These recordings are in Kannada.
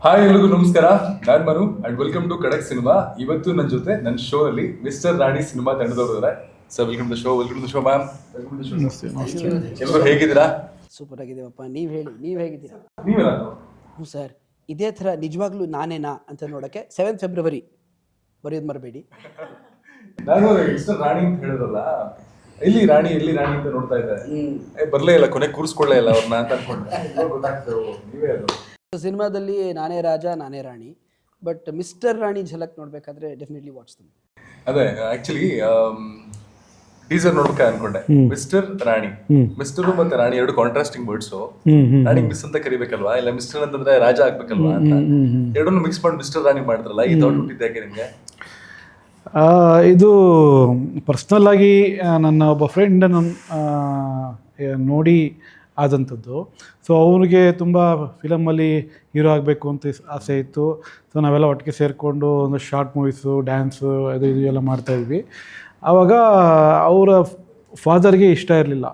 ಹಾಯ್ ಎಲ್ರಿಗೂ ನಮಸ್ಕಾರ. ನಾನು ಮನು ಅಂಡ್ ವೆಲ್ಕಮ್ ಟು ಖಡಕ್ ಸಿನಿಮಾ. ಇವತ್ತು ನನ್ನ ಜೊತೆ ನನ್ನ ಶೋ ಅಲ್ಲಿ ಮಿಸ್ಟರ್ ರಾಣಿ ಸಿನಿಮಾ ತಂಡದವರು ಇದ್ದಾರೆ. Sir welcome to show ma'am. ಎಲ್ಲರೂ ಹೇಗಿದ್ದೀರಾ? ಸೂಪರ್ ಆಗಿದ್ದೀವಪ್ಪ. ನೀವು ಹೇಳಿ, ನೀವು ಹೇಗಿದ್ದೀರಾ? ನೀವೆಲ್ಲ ಹ್ಞೂ ಸರ್, ಇದೇ ಥರ ನಿಜವಾಗ್ಲೂ ನಾನೇನಾ ಅಂತ ನೋಡೋಕ್ಕೆ 7 ಫೆಬ್ರವರಿ ಬರೆಯೋದು ಮರಬೇಡಿ. ನಾನು ಮಿಸ್ಟರ್ ರಾಣಿ ಅಂತ ಹೇಳಿದ್ರಲ್ಲ, ಎಲ್ಲಿ ರಾಣಿ ಅಂತ ನೋಡ್ತಾ ಇದ್ದೆ. ಬರ್ಲೇ ಇಲ್ಲ, ಕೊನೆ ಕೂರಿಸ್ಕೊಳ್ಳೇ ಇಲ್ಲ ಅವ್ರನ್ನ ಅಂತ ಅನ್ಕೊಂಡೆ. ನೀವೇ ಅದು ಸಿನಿಮಾದಲ್ಲಿ ನಾನೇ ರಾಜ ನಾನೇ ರಾಣಿ, ಬಟ್ ಮಿಸ್ಟರ್ ರಾಣಿ ಝಲಕ್ ನೋಡ್ಬೇಕಾದ್ರೆ ಡೆಫಿನೆಟ್ಲಿ ವಾಚ್ ದಮ್. ಅದೇ ಆಕ್ಚುಲಿ ಟೀಸರ್ ನೋಡ್ಬೇಕ ಅನ್ಕೊಂಡೆ. ಮಿಸ್ಟರ್ ರಾಣಿ, ಮಿಸ್ಟರ್ ಮತ್ತೆ ರಾಣಿ ಎರಡು ಕಾಂಟ್ರಾಸ್ಟಿಂಗ್ ವರ್ಡ್ಸ್. ರಾಣಿ ಮಿಸ್ ಅಂತ ಕರಿಬೇಕಲ್ವಾ, ಇಲ್ಲ ಮಿಸ್ಟರ್ ಅಂತಂದ್ರೆ ರಾಜ ಆಗ್ಬೇಕಲ್ವಾ ಅಂತ ಎರಡನ್ನು ಮಿಕ್ಸ್ ಮಾಡಿ ಮಿಸ್ಟರ್ ರಾಣಿ ಮಾಡಿದ್ರಲ್ಲ, ಈ ಥಾಟ್ ಹುಟ್ಟಿದ್ದೆ ಯಾಕೆ ನಿಮ್ಗೆ? ಇದು ಪರ್ಸ್ನಲ್ ಆಗಿ ನನ್ನ ಒಬ್ಬ ಫ್ರೆಂಡ್ ನೋಡಿ ಆದಂಥದ್ದು. ಸೊ ಅವ್ರಿಗೆ ತುಂಬ ಫಿಲಮಲ್ಲಿ ಹೀರೋ ಆಗಬೇಕು ಅಂತ ಆಸೆ ಇತ್ತು. ಸೊ ನಾವೆಲ್ಲ ಒಟ್ಟಿಗೆ ಸೇರಿಕೊಂಡು ಒಂದು ಶಾರ್ಟ್ ಮೂವೀಸು, ಡ್ಯಾನ್ಸು ಅದು ಇದು ಎಲ್ಲ ಮಾಡ್ತಾಯಿದ್ವಿ. ಆವಾಗ ಅವರ ಫಾದರ್ಗೆ ಇಷ್ಟ ಇರಲಿಲ್ಲ.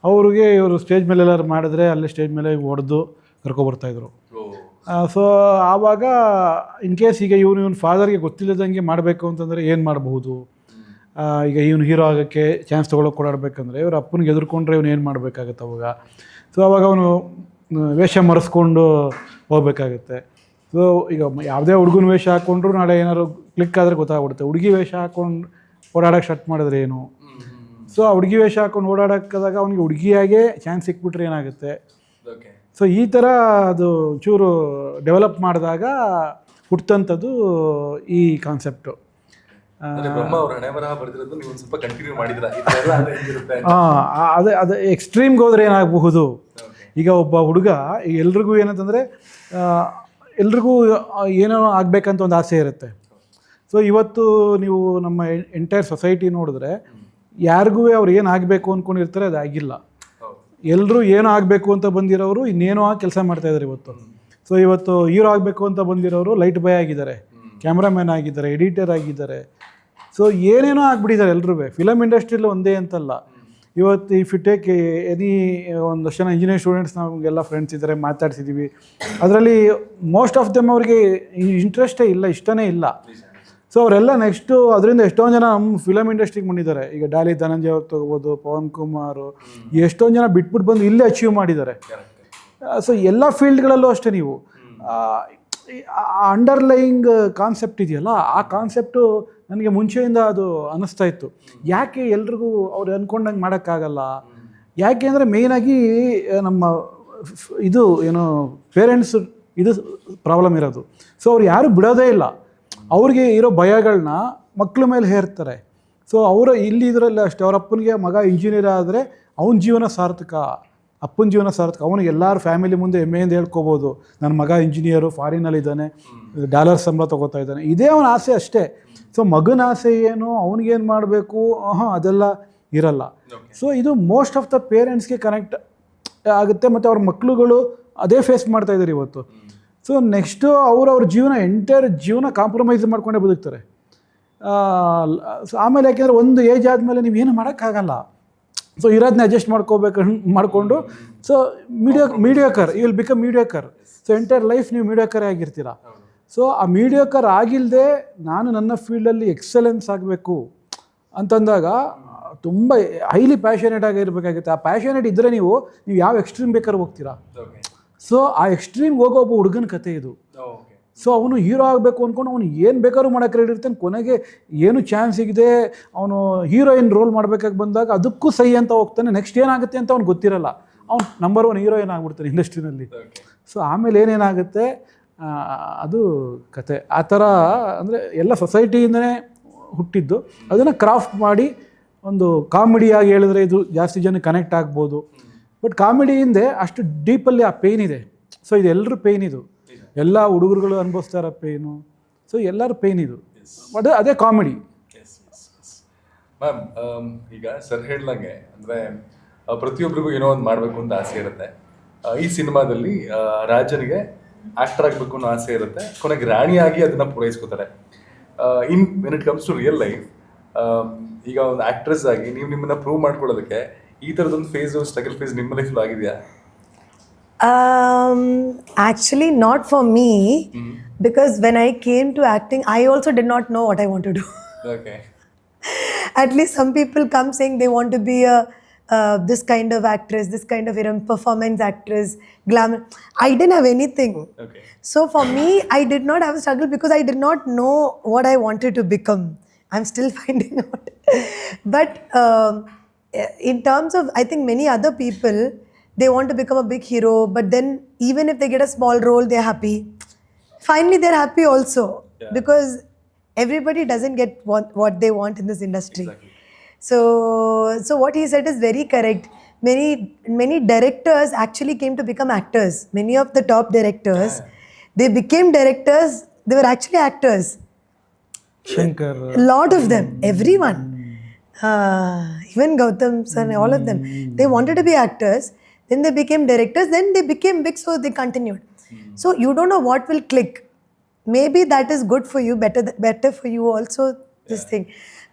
ಅವ್ರಿಗೆ ಇವರು ಸ್ಟೇಜ್ ಮೇಲೆ ಎಲ್ಲರೂ ಮಾಡಿದ್ರೆ ಅಲ್ಲೇ ಸ್ಟೇಜ್ ಮೇಲೆ ಹೊಡೆದು ಕರ್ಕೊಬರ್ತಾಯಿದ್ರು. ಸೊ ಆವಾಗ ಇನ್ ಕೇಸ್ ಈಗ ಇವನು ಫಾದರ್ಗೆ ಗೊತ್ತಿಲ್ಲದಂಗೆ ಮಾಡಬೇಕು ಅಂತಂದರೆ ಏನು ಮಾಡಬಹುದು? ಈಗ ಇವನು ಹೀರೋ ಆಗೋಕ್ಕೆ ಚಾನ್ಸ್ ತೊಗೊಳಕ್ಕೆ ಓಡಾಡಬೇಕಂದ್ರೆ ಇವ್ರ ಅಪ್ಪನಿಗೆ ಎದುರ್ಕೊಂಡ್ರೆ ಇವನು ಏನು ಮಾಡಬೇಕಾಗತ್ತೆ ಅವಾಗ? ಸೊ ಅವಾಗ ಅವನು ವೇಷ ಮರೆಸ್ಕೊಂಡು ಹೋಗ್ಬೇಕಾಗತ್ತೆ. ಸೊ ಈಗ ಯಾವುದೇ ಹುಡುಗನ ವೇಷ ಹಾಕ್ಕೊಂಡ್ರು ನಾಳೆ ಏನಾದ್ರು ಕ್ಲಿಕ್ ಆದರೆ ಗೊತ್ತಾಗ್ಬಿಡುತ್ತೆ. ಹುಡುಗಿ ವೇಷ ಹಾಕ್ಕೊಂಡು ಓಡಾಡೋಕ್ಕೆ ಸ್ಟಾರ್ಟ್ ಮಾಡಿದ್ರೆ ಏನು? ಸೊ ಆ ಹುಡುಗಿ ವೇಷ ಹಾಕ್ಕೊಂಡು ಓಡಾಡೋಕ್ಕಾದಾಗ ಅವನಿಗೆ ಹುಡುಗಿಯಾಗೆ ಚಾನ್ಸ್ ಸಿಕ್ಬಿಟ್ರೆ ಏನಾಗುತ್ತೆ? ಸೊ ಈ ಥರ ಅದು ಚೂರು ಡೆವಲಪ್ ಮಾಡಿದಾಗ ಹುಟ್ಟಂಥದ್ದು ಈ ಕಾನ್ಸೆಪ್ಟು. ಅದೇ ಎಕ್ಸ್ಟ್ರೀಮ್ಗೆ ಹೋದ್ರೆ ಏನಾಗಬಹುದು? ಈಗ ಒಬ್ಬ ಹುಡುಗ, ಎಲ್ರಿಗೂ ಏನಂತಂದರೆ ಎಲ್ರಿಗೂ ಏನೋ ಆಗಬೇಕಂತ ಒಂದು ಆಸೆ ಇರುತ್ತೆ. ಸೊ ಇವತ್ತು ನೀವು ನಮ್ಮ ಎಂಟೈರ್ ಸೊಸೈಟಿ ನೋಡಿದ್ರೆ ಯಾರಿಗೂ ಅವ್ರು ಏನು ಆಗಬೇಕು ಅಂದ್ಕೊಂಡಿರ್ತಾರೆ, ಅದು ಆಗಿಲ್ಲ. ಎಲ್ಲರೂ ಏನೋ ಆಗಬೇಕು ಅಂತ ಬಂದಿರೋರು ಇನ್ನೇನೋ ಕೆಲಸ ಮಾಡ್ತಾಯಿದ್ದಾರೆ ಇವತ್ತು. ಸೊ ಇವತ್ತು ಹೀರೋ ಆಗಬೇಕು ಅಂತ ಬಂದಿರೋರು ಲೈಟ್ ಬಾಯ್ ಆಗಿದ್ದಾರೆ, ಕ್ಯಾಮ್ರಾಮ್ಯಾನ್ ಆಗಿದ್ದಾರೆ, ಎಡಿಟರ್ ಆಗಿದ್ದಾರೆ. ಸೊ ಏನೇನೋ ಆಗ್ಬಿಟ್ಟಿದ್ದಾರೆ ಎಲ್ರೂ. ಫಿಲಮ್ ಇಂಡಸ್ಟ್ರಿಯಲ್ಲಿ ಒಂದೇ ಅಂತಲ್ಲ. ಇವತ್ತು ಇಫ್ ಯು ಟೇಕ್ ಎನಿ ಒಂದಷ್ಟು ಜನ ಇಂಜಿನಿಯರ್ ಸ್ಟೂಡೆಂಟ್ಸ್ ನಮಗೆಲ್ಲ ಫ್ರೆಂಡ್ಸ್ ಇದ್ದಾರೆ, ಮಾತಾಡ್ಸಿದ್ದೀವಿ. ಅದರಲ್ಲಿ ಮೋಸ್ಟ್ ಆಫ್ ದೆಮ್ ಅವ್ರಿಗೆ ಇಂಟ್ರೆಸ್ಟೇ ಇಲ್ಲ, ಇಷ್ಟನೇ ಇಲ್ಲ. ಸೊ ಅವರೆಲ್ಲ ನೆಕ್ಸ್ಟು ಅದರಿಂದ ಎಷ್ಟೊಂದು ಜನ ನಮ್ಮ ಫಿಲಮ್ ಇಂಡಸ್ಟ್ರಿಗೆ ಬಂದಿದ್ದಾರೆ. ಈಗ ಡಾಲಿ ಧನಂಜಯ ಅವ್ರು ತೊಗೋಬೋದು, ಪವನ್ ಕುಮಾರ್, ಎಷ್ಟೊಂದು ಜನ ಬಿಟ್ಬಿಟ್ಟು ಬಂದು ಇಲ್ಲೇ ಅಚೀವ್ ಮಾಡಿದ್ದಾರೆ. ಸೊ ಎಲ್ಲ ಫೀಲ್ಡ್ಗಳಲ್ಲೂ ಅಷ್ಟೇ. ನೀವು ಅಂಡರ್ಲೈಯಿಂಗ್ ಕಾನ್ಸೆಪ್ಟ್ ಇದೆಯಲ್ಲ, ಆ ಕಾನ್ಸೆಪ್ಟು ನನಗೆ ಮುಂಚೆಯಿಂದ ಅದು ಅನ್ನಿಸ್ತಾ ಇತ್ತು. ಯಾಕೆ ಎಲ್ರಿಗೂ ಅವ್ರು ಅಂದ್ಕೊಂಡಂಗೆ ಮಾಡೋಕ್ಕಾಗಲ್ಲ? ಯಾಕೆ ಅಂದರೆ ಮೇಯ್ನಾಗಿ ನಮ್ಮ ಇದು ಏನೋ ಪೇರೆಂಟ್ಸ್ ಇದು ಪ್ರಾಬ್ಲಮ್ ಇರೋದು. ಸೊ ಅವ್ರು ಯಾರು ಬಿಡೋದೇ ಇಲ್ಲ. ಅವ್ರಿಗೆ ಇರೋ ಭಯಗಳನ್ನ ಮಕ್ಕಳ ಮೇಲೆ ಹೇರ್ತಾರೆ. ಸೊ ಅವರು ಇಲ್ಲಿ ಇದರಲ್ಲಿ ಅಷ್ಟೇ. ಅವ್ರ ಅಪ್ಪನಿಗೆ ಮಗ ಇಂಜಿನಿಯರ್ ಆದರೆ ಅವನ ಜೀವನ ಸಾರ್ಥಕ, ಅಪ್ಪನ ಜೀವನ ಸಾರ್ಥಕ. ಅವನಿಗೆ ಎಲ್ಲರೂ ಫ್ಯಾಮಿಲಿ ಮುಂದೆ ಹೆಮ್ಮೆಯಿಂದ ಹೇಳ್ಕೊಬೋದು, ನನ್ನ ಮಗ ಇಂಜಿನಿಯರು, ಫಾರಿನಲ್ಲಿದ್ದಾನೆ, $, ಸಂಬಳ ತೊಗೋತಾ ಇದ್ದಾನೆ. ಇದೇ ಅವನ ಆಸೆ ಅಷ್ಟೇ. ಸೊ ಮಗನ ಆಸೆ ಏನು, ಅವನಿಗೇನು ಮಾಡಬೇಕು, ಅದೆಲ್ಲ ಇರಲ್ಲ. ಸೊ ಇದು ಮೋಸ್ಟ್ ಆಫ್ ದ ಪೇರೆಂಟ್ಸ್ಗೆ ಕನೆಕ್ಟ್ ಆಗುತ್ತೆ. ಮತ್ತು ಅವ್ರ ಮಕ್ಕಳುಗಳು ಅದೇ ಫೇಸ್ ಮಾಡ್ತಾಯಿದ್ದಾರೆ ಇವತ್ತು. ಸೊ ನೆಕ್ಸ್ಟು ಅವ್ರ ಜೀವನ ಎಂಟೈರ್ ಜೀವನ ಕಾಂಪ್ರಮೈಸ್ ಮಾಡ್ಕೊಂಡೇ ಬದುಕ್ತಾರೆ. ಸೊ ಆಮೇಲೆ ಯಾಕೆಂದರೆ ಒಂದು ಏಜ್ ಆದಮೇಲೆ ನೀವೇನು ಮಾಡೋಕ್ಕಾಗಲ್ಲ. ಸೊ ಇರೋದನ್ನ ಅಡ್ಜಸ್ಟ್ ಮಾಡಿಕೊಂಡು so mediocre you will become mediocre. So entire life ನೀವು ಮೀಡಿಯೋಕರೇ ಆಗಿರ್ತೀರ. ಸೊ ಆ ಮೀಡಿಯೋಕರ್ ಆಗಿಲ್ಲದೆ ನಾನು ನನ್ನ ಫೀಲ್ಡಲ್ಲಿ ಎಕ್ಸಲೆನ್ಸ್ ಆಗಬೇಕು ಅಂತಂದಾಗ ತುಂಬ ಹೈಲಿ ಪ್ಯಾಷನೇಟ್ ಆಗಿರಬೇಕಾಗುತ್ತೆ. ಆ ಪ್ಯಾಷನೇಟ್ ಇದ್ದರೆ ನೀವು ಯಾವ ಎಕ್ಸ್ಟ್ರೀಮ್ ಬೇಕಾದ್ರೂ ಹೋಗ್ತೀರಾ. ಸೊ ಆ ಎಕ್ಸ್ಟ್ರೀಮ್ಗೆ ಹೋಗೋ ಒಬ್ಬ ಹುಡುಗನ ಕತೆ ಇದು. ಸೊ ಅವನು ಹೀರೋ ಆಗಬೇಕು ಅಂದ್ಕೊಂಡು ಅವನು ಏನು ಬೇಕಾದ್ರೂ ಮಾಡೋಕ್ಕೆ ರೆಡಿ ಇರ್ತಾನೆ. ಕೊನೆಗೆ ಏನು ಚಾನ್ಸ್ ಸಿಗದೆ ಅವನು ಹೀರೋಯಿನ್ ರೋಲ್ ಮಾಡಬೇಕಾಗಿ ಬಂದಾಗ ಅದಕ್ಕೂ ಸೈ ಅಂತ ಹೋಗ್ತಾನೆ. ನೆಕ್ಸ್ಟ್ ಏನಾಗುತ್ತೆ ಅಂತ ಅವ್ನು ಗೊತ್ತಿರಲ್ಲ. ಅವ್ನು ನಂಬರ್ 1 ಹೀರೋಯಿನ್ ಆಗ್ಬಿಡ್ತಾನೆ ಇಂಡಸ್ಟ್ರಿನಲ್ಲಿ. ಸೊ ಆಮೇಲೆ ಏನೇನಾಗುತ್ತೆ ಅದು ಕತೆ. ಆ ಥರ ಅಂದರೆ ಎಲ್ಲ ಸೊಸೈಟಿಯಿಂದನೇ ಹುಟ್ಟಿದ್ದು. ಅದನ್ನು ಕ್ರಾಫ್ಟ್ ಮಾಡಿ ಒಂದು ಕಾಮಿಡಿಯಾಗಿ ಹೇಳಿದ್ರೆ ಇದು ಜಾಸ್ತಿ ಜನ ಕನೆಕ್ಟ್ ಆಗ್ಬೋದು. ಬಟ್ ಕಾಮಿಡಿ ಹಿಂದೆ ಅಷ್ಟು ಡೀಪಲ್ಲಿ ಆ ಪೇಯ್ನ್ ಇದೆ. ಸೊ ಇದು ಎಲ್ಲರೂ ಪೇಯ್ನ್, ಇದು ಎಲ್ಲ ಹುಡುಗರುಗಳು ಅನುಭವಿಸ್ತಾ ಇರೋ ಪೇಯ್ನು. ಸೊ ಎಲ್ಲರೂ ಪೇಯ್ನ್ ಇದು. ಬಟ್ ಅದೇ ಕಾಮಿಡಿ. ಮ್ಯಾಮ್, ಈಗ ಸರ್ ಹೇಳ್ದಂಗೆ ಅಂದರೆ ಪ್ರತಿಯೊಬ್ಬರಿಗೂ ಏನೋ ಒಂದು ಮಾಡಬೇಕು ಅಂತ ಆಸೆ ಇರುತ್ತೆ. ಈ ಸಿನಿಮಾದಲ್ಲಿ ರಾಜನಿಗೆ ಆಕ್ಟರ್ ಆಗಬೇಕು ಅನ್ನೋ ಆಸೆ ಇರುತ್ತೆ. ಕೊನೆಗೆ ರಾಣಿಯಾಗಿ ಅದನ್ನು ಪೂರೈಸ್ಕೋತಾರೆ. When it comes to real life, ಈಗ ಒಂದು ಆಕ್ಟ್ರೆಸ್ ಆಗಿ ನೀವು ನಿಮ್ಮನ್ನು ಪ್ರೂವ್ ಮಾಡ್ಕೊಳ್ಳೋದಕ್ಕೆ ಈ ಥರದೊಂದು ಸ್ಟ್ರಗಲ್ ಫೇಸ್ ನಿಮ್ಮ ಲೈಫಲ್ಲಿ ಆಗಿದೆಯಾ? Actually, not for me, because when I came to acting, I also did not know what I want to do. Okay At least some people come saying they want to be a this kind of actress, this kind of performance actress, glamour. I didn't have anything. Okay So for me, I did not have a struggle because I did not know what I wanted to become. I'm still finding out. But in terms of, I think many other people, they want to become a big hero, but then even if they get a small role, they're happy. Finally, they're happy also, because everybody doesn't get what they want in this industry. Exactly. So what he said is very correct. Many directors actually came to become actors. Many of the top directors, they became directors. They were actually actors. Shankar, A lot of them, everyone, even Gautam sir, all of them, they wanted to be actors. Then they became directors. Then they became big, so they continued. So you don't know what will click. Maybe that is good for you, better for you also. This thing,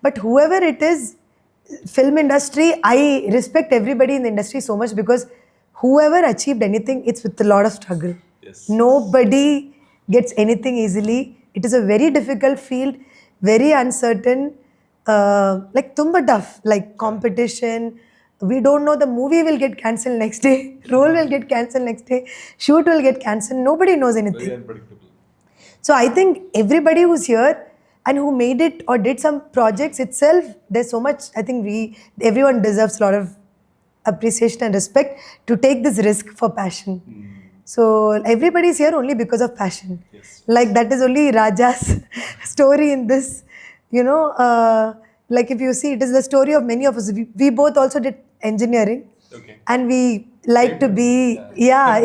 but whoever it is, film industry, I respect everybody in the industry so much, because whoever achieved anything, it's with a lot of struggle. Yes. Nobody gets anything easily. It is a very difficult field, very uncertain, like tumba tough, like competition. We don't know, the movie will get cancelled next day, role will get cancelled next day, shoot will get cancelled. Nobody knows anything. Very unpredictable. So I think everybody who's here and who made it or did some projects itself, there's so much, I think everyone deserves a lot of appreciation and respect to take this risk for passion. So everybody's here only because of passion. Yes. Like that is only Raja's story in this, you know, like if you see, it is the story of many of us. We both also did engineering. Okay. And we like to be,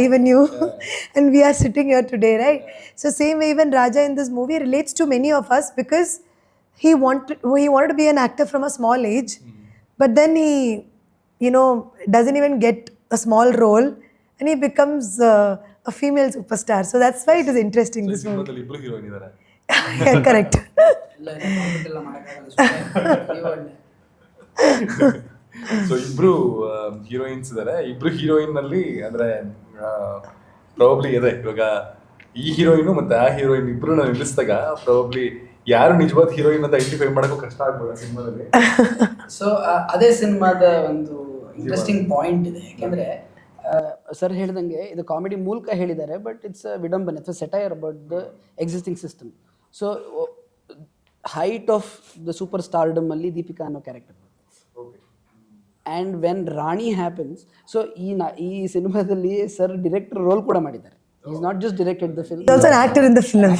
even you. And we are sitting here today, right? So same way, even Raja in this movie relates to many of us, because he wanted to be an actor from a small age, but then he, you know, doesn't even get a small role, and he becomes a female superstar. So that's why it is interesting, this movie. ಸಿನಿಮಾದಲ್ಲಿ ಇಬ್ರು ಹೀರೋಯಿನ್ ಇದ್ದಾರೆ. Yeah, correct. ಸೊ ಇಬ್ರು ಹೀರೋಯಿನ್ಸ್ ಇದ್ದಾರೆ. ಇಬ್ರು ಹೀರೋಯಿನ್ ನಲ್ಲಿ ಅಂದ್ರೆ ಪ್ರಾಬಬ್ಲಿ ಇದೆ ಇವಾಗ ಈ ಹೀರೋಯಿನ್ ಮತ್ತೆ ಆ ಹೀರೋಯಿನ್ ಇಬ್ರನ್ನ ನಿಲ್ಲಿಸಿದಾಗ ಪ್ರಾಬಬ್ಲಿ ಯಾರು ನಿಜವಾದ ಹೀರೋಯಿನ್ ಅಂತ ಐಡೆಂಟಿಫೈ ಮಾಡೋಕ್ಕೂ ಕಷ್ಟ ಆಗ್ಬೋದು ಸಿನಿಮಾದಲ್ಲಿ. ಸೊ ಅದೇ ಸಿನಿಮಾದ ಒಂದು ಇಂಟ್ರೆಸ್ಟಿಂಗ್ ಪಾಯಿಂಟ್ ಇದೆ. ಯಾಕೆಂದರೆ ಸರ್ ಹೇಳ್ದಂಗೆ ಇದು ಕಾಮಿಡಿ ಮೂಲಕ ಹೇಳಿದ್ದಾರೆ, ಬಟ್ ಇಟ್ಸ್ ವಿಡಂಬನೆ, it's satire about the existing system. So height of the super stardom ಅಲ್ಲಿ ದೀಪಿಕಾ ಅನ್ನೋ character. And when Rani happens, so ಈ ಸಿನಿಮಾದಲ್ಲಿ ಸರ್ ಡೈರೆಕ್ಟರ್ ರೋಲ್ ಕೂಡ ಮಾಡಿದ್ದಾರೆ. Is not just directed the film, He's also an actor in the film.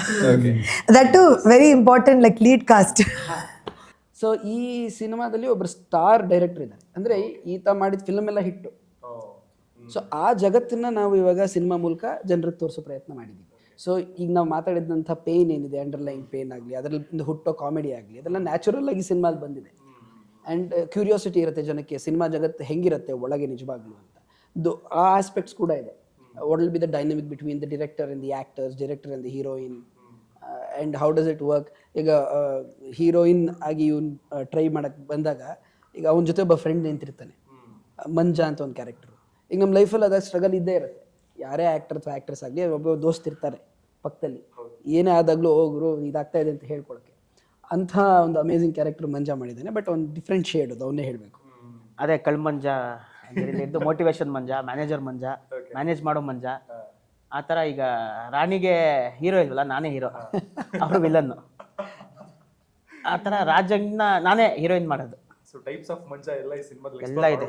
That too, very important, like lead cast. So ಈ ಸಿನಿಮಾದಲ್ಲಿ ಒಬ್ಬರು ಸ್ಟಾರ್ ಡೈರೆಕ್ಟರ್ ಇದ್ದಾರೆ. ಅಂದರೆ ಈತ ಮಾಡಿದ ಫಿಲ್ಮ್ ಎಲ್ಲ ಹಿಟ್ಟು. ಸೊ ಆ ಜಗತ್ತನ್ನು ನಾವು ಇವಾಗ ಸಿನಿಮಾ ಮೂಲಕ ಜನರಿಗೆ ತೋರಿಸೋ ಪ್ರಯತ್ನ ಮಾಡಿದ್ದೀವಿ. ಸೊ ಈಗ ನಾವು ಮಾತಾಡಿದಂಥ ಪೇಯ್ನ್ ಏನಿದೆ, ಅಂಡರ್ಲೈನ್ ಪೇಯ್ನ್ ಆಗಲಿ, ಅದರಲ್ಲಿ ಹುಟ್ಟೋ ಕಾಮಿಡಿ ಆಗಲಿ, ಅದೆಲ್ಲ ನ್ಯಾಚುರಲ್ ಆಗಿ ಸಿನಿಮಾಲ್ಲಿ ಬಂದಿದೆ. ಆ್ಯಂಡ್ ಕ್ಯೂರಿಯಾಸಿಟಿ ಇರುತ್ತೆ ಜನಕ್ಕೆ, ಸಿನಿಮಾ ಜಗತ್ತು ಹೆಂಗಿರುತ್ತೆ ಒಳಗೆ ನಿಜವಾಗ್ಲೂ ಅಂತ. ಆ ಆಸ್ಪೆಕ್ಟ್ಸ್ ಕೂಡ ಇದೆ. What will be the dynamic between the director and the actors, director and the heroine, and how does it work. ಈಗ ಹೀರೋಯಿನ್ ಆಗಿ ಇವನು ಟ್ರೈ ಮಾಡೋಕ್ಕೆ ಬಂದಾಗ, ಈಗ ಅವನ ಜೊತೆ ಒಬ್ಬ ಫ್ರೆಂಡ್ ನಿಂತಿರ್ತಾನೆ, ಮಂಜಾ ಅಂತ ಒಂದು ಕ್ಯಾರೆಕ್ಟರ್. ಈಗ ನಮ್ಮ ಲೈಫಲ್ಲಿ ಅದಾಗ ಸ್ಟ್ರಗಲ್ ಇದ್ದೇ ಇರುತ್ತೆ. ಯಾರೇ ಆ್ಯಕ್ಟರ್ ಅಥವಾ ಆ್ಯಕ್ಟ್ರೆಸ್ ಆಗಲಿ, ಒಬ್ಬ ದೋಸ್ತ್ ಇರ್ತಾರೆ ಪಕ್ಕದಲ್ಲಿ, ಏನೇ ಆದಾಗಲೂ ಹೋಗ್ರು ಇದಾಗ್ತಾ ಇದೆ ಅಂತ ಹೇಳ್ಕೊಳಕ್ಕೆ. ಅಂಥ ಒಂದು ಅಮೇಝಿಂಗ್ ಕ್ಯಾರೆಕ್ಟರ್ ಮಂಜಾ ಮಾಡಿದ್ದಾನೆ. ಬಟ್ ಒಂದು ಡಿಫ್ರೆಂಟ್ ಶೇಡ್, ಅದು ಅವನ್ನೇ ಹೇಳಬೇಕು. ಅದೇ ಕಳ್ಮಂಜ ಇದ್ದು ಮೋಟಿವೇಶನ್ ಮಂಜ, ಮ್ಯಾನೇಜರ್ ಮಂಜ, ಮ್ಯಾನೇಜ್ ಮಾಡೋ ಮಂಜ. ಆ ಥರ ಈಗ ರಾಣಿಗೆ ಹೀರೋ ಇಲ್ವಲ್ಲ, ನಾನೇ ಹೀರೋ, ಅವರು ವಿಲನ್ನು. ಆ ಥರ ರಾಜನ್ನ ನಾನೇ ಹೀರೋಯಿನ್ ಮಾಡೋದು. ಸೊ ಟೈಪ್ಸ್ ಆಫ್ ಮಂಜ ಎಲ್ಲ ಈ ಸಿನಿಮಾದಲ್ಲಿ ಎಲ್ಲ ಇದೆ.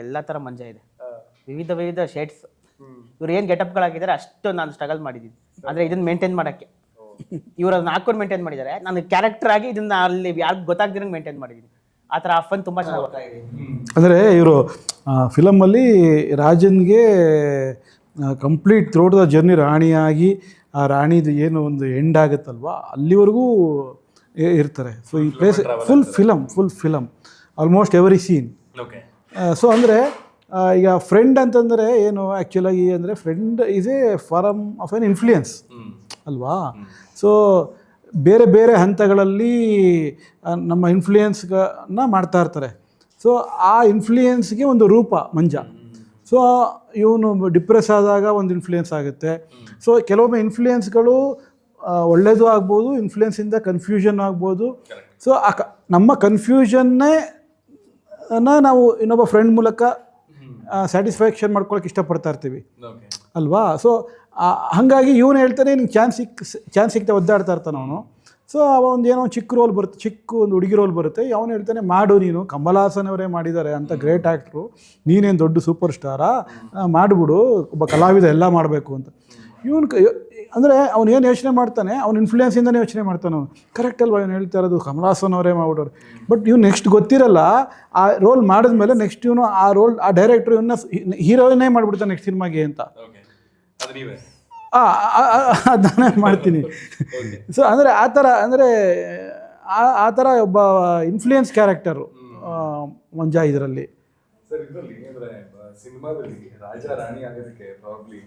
ಎಲ್ಲ ಥರ ಮಂಜ ಇದೆ, ವಿವಿಧ ಶೇಡ್ಸ್. ಇವ್ರು ಏನು ಗೆಟಪ್ಗಳಾಗಿದ್ದಾರೆ ಅಷ್ಟು ನಾನು ಸ್ಟ್ರಗಲ್ ಮಾಡಿದ್ದೀನಿ. ಅಂದರೆ ಇದನ್ನ ಮೇಂಟೈನ್ ಮಾಡೋಕ್ಕೆ ಇವ್ರು ಅದನ್ನ ಹಾಕೊಂಡು ಮೇಂಟೈನ್ ಮಾಡಿದ್ದಾರೆ. ನಾನು ಕ್ಯಾರೆಕ್ಟರ್ ಆಗಿ ಇದನ್ನ ಅಲ್ಲಿ ಯಾರು ಗೊತ್ತಾಗ್ದಿರಂಗೆ ಮೇಂಟೈನ್ ಮಾಡಿದ್ದೀನಿ. ಆ ಥರ ಫನ್ ತುಂಬ ಚೆನ್ನಾಗಿ ಗೊತ್ತಾಗಿದೆ. ಅಂದರೆ ಇವರು ಫಿಲಮಲ್ಲಿ ರಾಜನ್ಗೆ ಕಂಪ್ಲೀಟ್ ಥ್ರೂಟ್ ದ ಜರ್ನಿ ರಾಣಿಯಾಗಿ, ಆ ರಾಣಿದು ಏನು ಒಂದು ಎಂಡ್ ಆಗುತ್ತಲ್ವ ಅಲ್ಲಿವರೆಗೂ ಇರ್ತಾರೆ. ಸೊ ಈ place full film almost every scene. Okay. So ಅಂದರೆ ಈಗ ಫ್ರೆಂಡ್ ಅಂತಂದರೆ ಏನು ಆ್ಯಕ್ಚುಲಾಗಿ ಅಂದರೆ friend is a form of an influence ಅಲ್ವಾ. ಸೊ ಬೇರೆ ಬೇರೆ ಹಂತಗಳಲ್ಲಿ ನಮ್ಮ ಇನ್ಫ್ಲೂಯೆನ್ಸ್ನ ಮಾಡ್ತಾ ಇರ್ತಾರೆ. ಸೊ ಆ ಇನ್ಫ್ಲೂಯೆನ್ಸ್ಗೆ ಒಂದು ರೂಪ ಮಂಜ. ಸೊ ಇವನು ಡಿಪ್ರೆಸ್ ಆದಾಗ ಒಂದು ಇನ್ಫ್ಲೂಯೆನ್ಸ್ ಆಗುತ್ತೆ. ಸೊ ಕೆಲವೊಮ್ಮೆ ಇನ್ಫ್ಲೂಯೆನ್ಸ್ಗಳು ಒಳ್ಳೆಯದು ಆಗ್ಬೋದು, ಇನ್ಫ್ಲೂಯೆನ್ಸಿಂದ ಕನ್ಫ್ಯೂಷನ್ ಆಗ್ಬೋದು. ಸೊ ನಮ್ಮ ಕನ್ಫ್ಯೂಷನ್ನೇ ನಾವು ಇನ್ನೊಬ್ಬ ಫ್ರೆಂಡ್ ಮೂಲಕ ಸ್ಯಾಟಿಸ್ಫ್ಯಾಕ್ಷನ್ ಮಾಡ್ಕೊಳಕ್ಕೆ ಇಷ್ಟಪಡ್ತಾ ಇರ್ತೀವಿ ಅಲ್ವಾ. ಸೊ ಹಾಗಾಗಿ ಇವನು ಹೇಳ್ತಾನೆ ನಿಂಗೆ ಚಾನ್ಸ್ ಸಿಗ್ತಾ ಒದ್ದಾಡ್ತಾ ಇರ್ತಾನೆ ಅವನು. ಸೊ ಒಂದು ಏನೋ ಚಿಕ್ಕ ರೋಲ್ ಬರುತ್ತೆ, ಚಿಕ್ಕ ಒಂದು ಹುಡುಗಿ ರೋಲ್ ಬರುತ್ತೆ, ಅವನು ಹೇಳ್ತಾನೆ ಮಾಡು ನೀನು, ಕಮಲ್ ಹಾಸನ್ ಅವರೇ ಮಾಡಿದ್ದಾರೆ ಅಂತ ಗ್ರೇಟ್ ಆ್ಯಕ್ಟ್ರು, ನೀನೇನು ದೊಡ್ಡ ಸೂಪರ್ ಸ್ಟಾರಾ, ಮಾಡಿಬಿಡು, ಒಬ್ಬ ಕಲಾವಿದ ಎಲ್ಲ ಮಾಡಬೇಕು ಅಂತ. ಇವನು ಅಂದರೆ ಅವ್ನು ಏನು ಯೋಚನೆ ಮಾಡ್ತಾನೆ, ಅವ್ನು ಇನ್ಫ್ಲೂಯೆನ್ಸಿಂದನೇ ಯೋಚನೆ ಮಾಡ್ತಾನೆ. ಅವನು ಕರೆಕ್ಟ್ ಅಲ್ವಾ ಇವನು ಹೇಳ್ತಾ ಇರೋದು, ಕಮಲ್ ಹಾಸನ್ ಅವರೇ ಮಾಡ್ಬಿಡೋರು. ಬಟ್ ಇವ್ನು ನೆಕ್ಸ್ಟ್ ಗೊತ್ತಿರಲ್ಲ, ಆ ರೋಲ್ ಮಾಡಿದ್ಮೇಲೆ ನೆಕ್ಸ್ಟ್ ಇವನು ಆ ಡೈರೆಕ್ಟ್ರು ಇವನ್ನ ಹೀರೋನೇ ಮಾಡಿಬಿಡ್ತಾನೆ ನೆಕ್ಸ್ಟ್ ಸಿನಿಮಾಗೆ ಅಂತ. ಅದನ್ನೇ ಮಾಡ್ತೀನಿ. ಸೊ ಅಂದರೆ ಆ ಥರ ಒಬ್ಬ ಇನ್ಫ್ಲೂಯೆನ್ಸ್ ಕ್ಯಾರೆಕ್ಟರು ಮಂಜಾ ಇದರಲ್ಲಿ. ಸರ್ ಇದರಲ್ಲಿ ಅಂದರೆ ಸಿನಿಮಾದಲ್ಲಿ ರಾಜ ರಾಣಿ ಆಗೋದಕ್ಕೆ ಪ್ರಾಬ್ಲಿ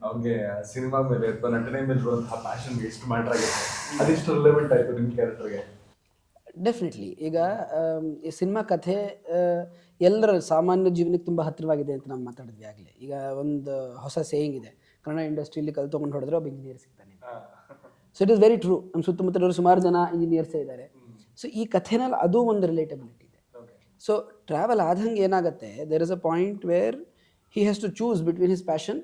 ಅವ್ನಿಗೆ ಸಿನಿಮಾ ಮೇಲೆ ಅಥವಾ ನಟನೆ ಮೇಲೆ ಇರುವಂತಹ ಪ್ಯಾಷನ್ ಎಷ್ಟು ಮ್ಯಾಟರ್ ಆಗುತ್ತೆ, ಅದೆಷ್ಟು ರಿಲೆವೆಂಟ್ ಆಯಿತು ನಿಮ್ಮ ಕ್ಯಾರೆಕ್ಟರ್ಗೆ? ಡೆಫಿನೆಟ್ಲಿ. ಈಗ ಈ ಸಿನಿಮಾ ಕಥೆ ಎಲ್ಲರ ಸಾಮಾನ್ಯ ಜೀವನಕ್ಕೆ ತುಂಬ ಹತ್ತಿರವಾಗಿದೆ ಅಂತ ನಾವು ಮಾತಾಡಿದ್ವಿ ಆಗಲೇ. ಈಗ ಒಂದು ಹೊಸ ಸೇಯಿಂಗ್ ಇದೆ, ಕನ್ನಡ ಇಂಡಸ್ಟ್ರಿಯಲ್ಲಿ ಕಲ್ ತೊಗೊಂಡು ಹೊಡೆದ್ರೆ ಒಬ್ಬ ಇಂಜಿನಿಯರ್ ಸಿಗ್ತಾನೆ. So it is very true. ನಮ್ಮ ಸುತ್ತಮುತ್ತಲವರು ಸುಮಾರು ಜನ ಇಂಜಿನಿಯರ್ಸೇ ಇದ್ದಾರೆ. ಸೊ ಈ ಕಥೆನಲ್ಲಿ ಅದು ಒಂದು ರಿಲೇಟಬಿಲಿಟಿ ಇದೆ. ಸೊ ಟ್ರಾವೆಲ್ ಆದಂಗೆ ಏನಾಗುತ್ತೆ, there is a point where he has to choose between his passion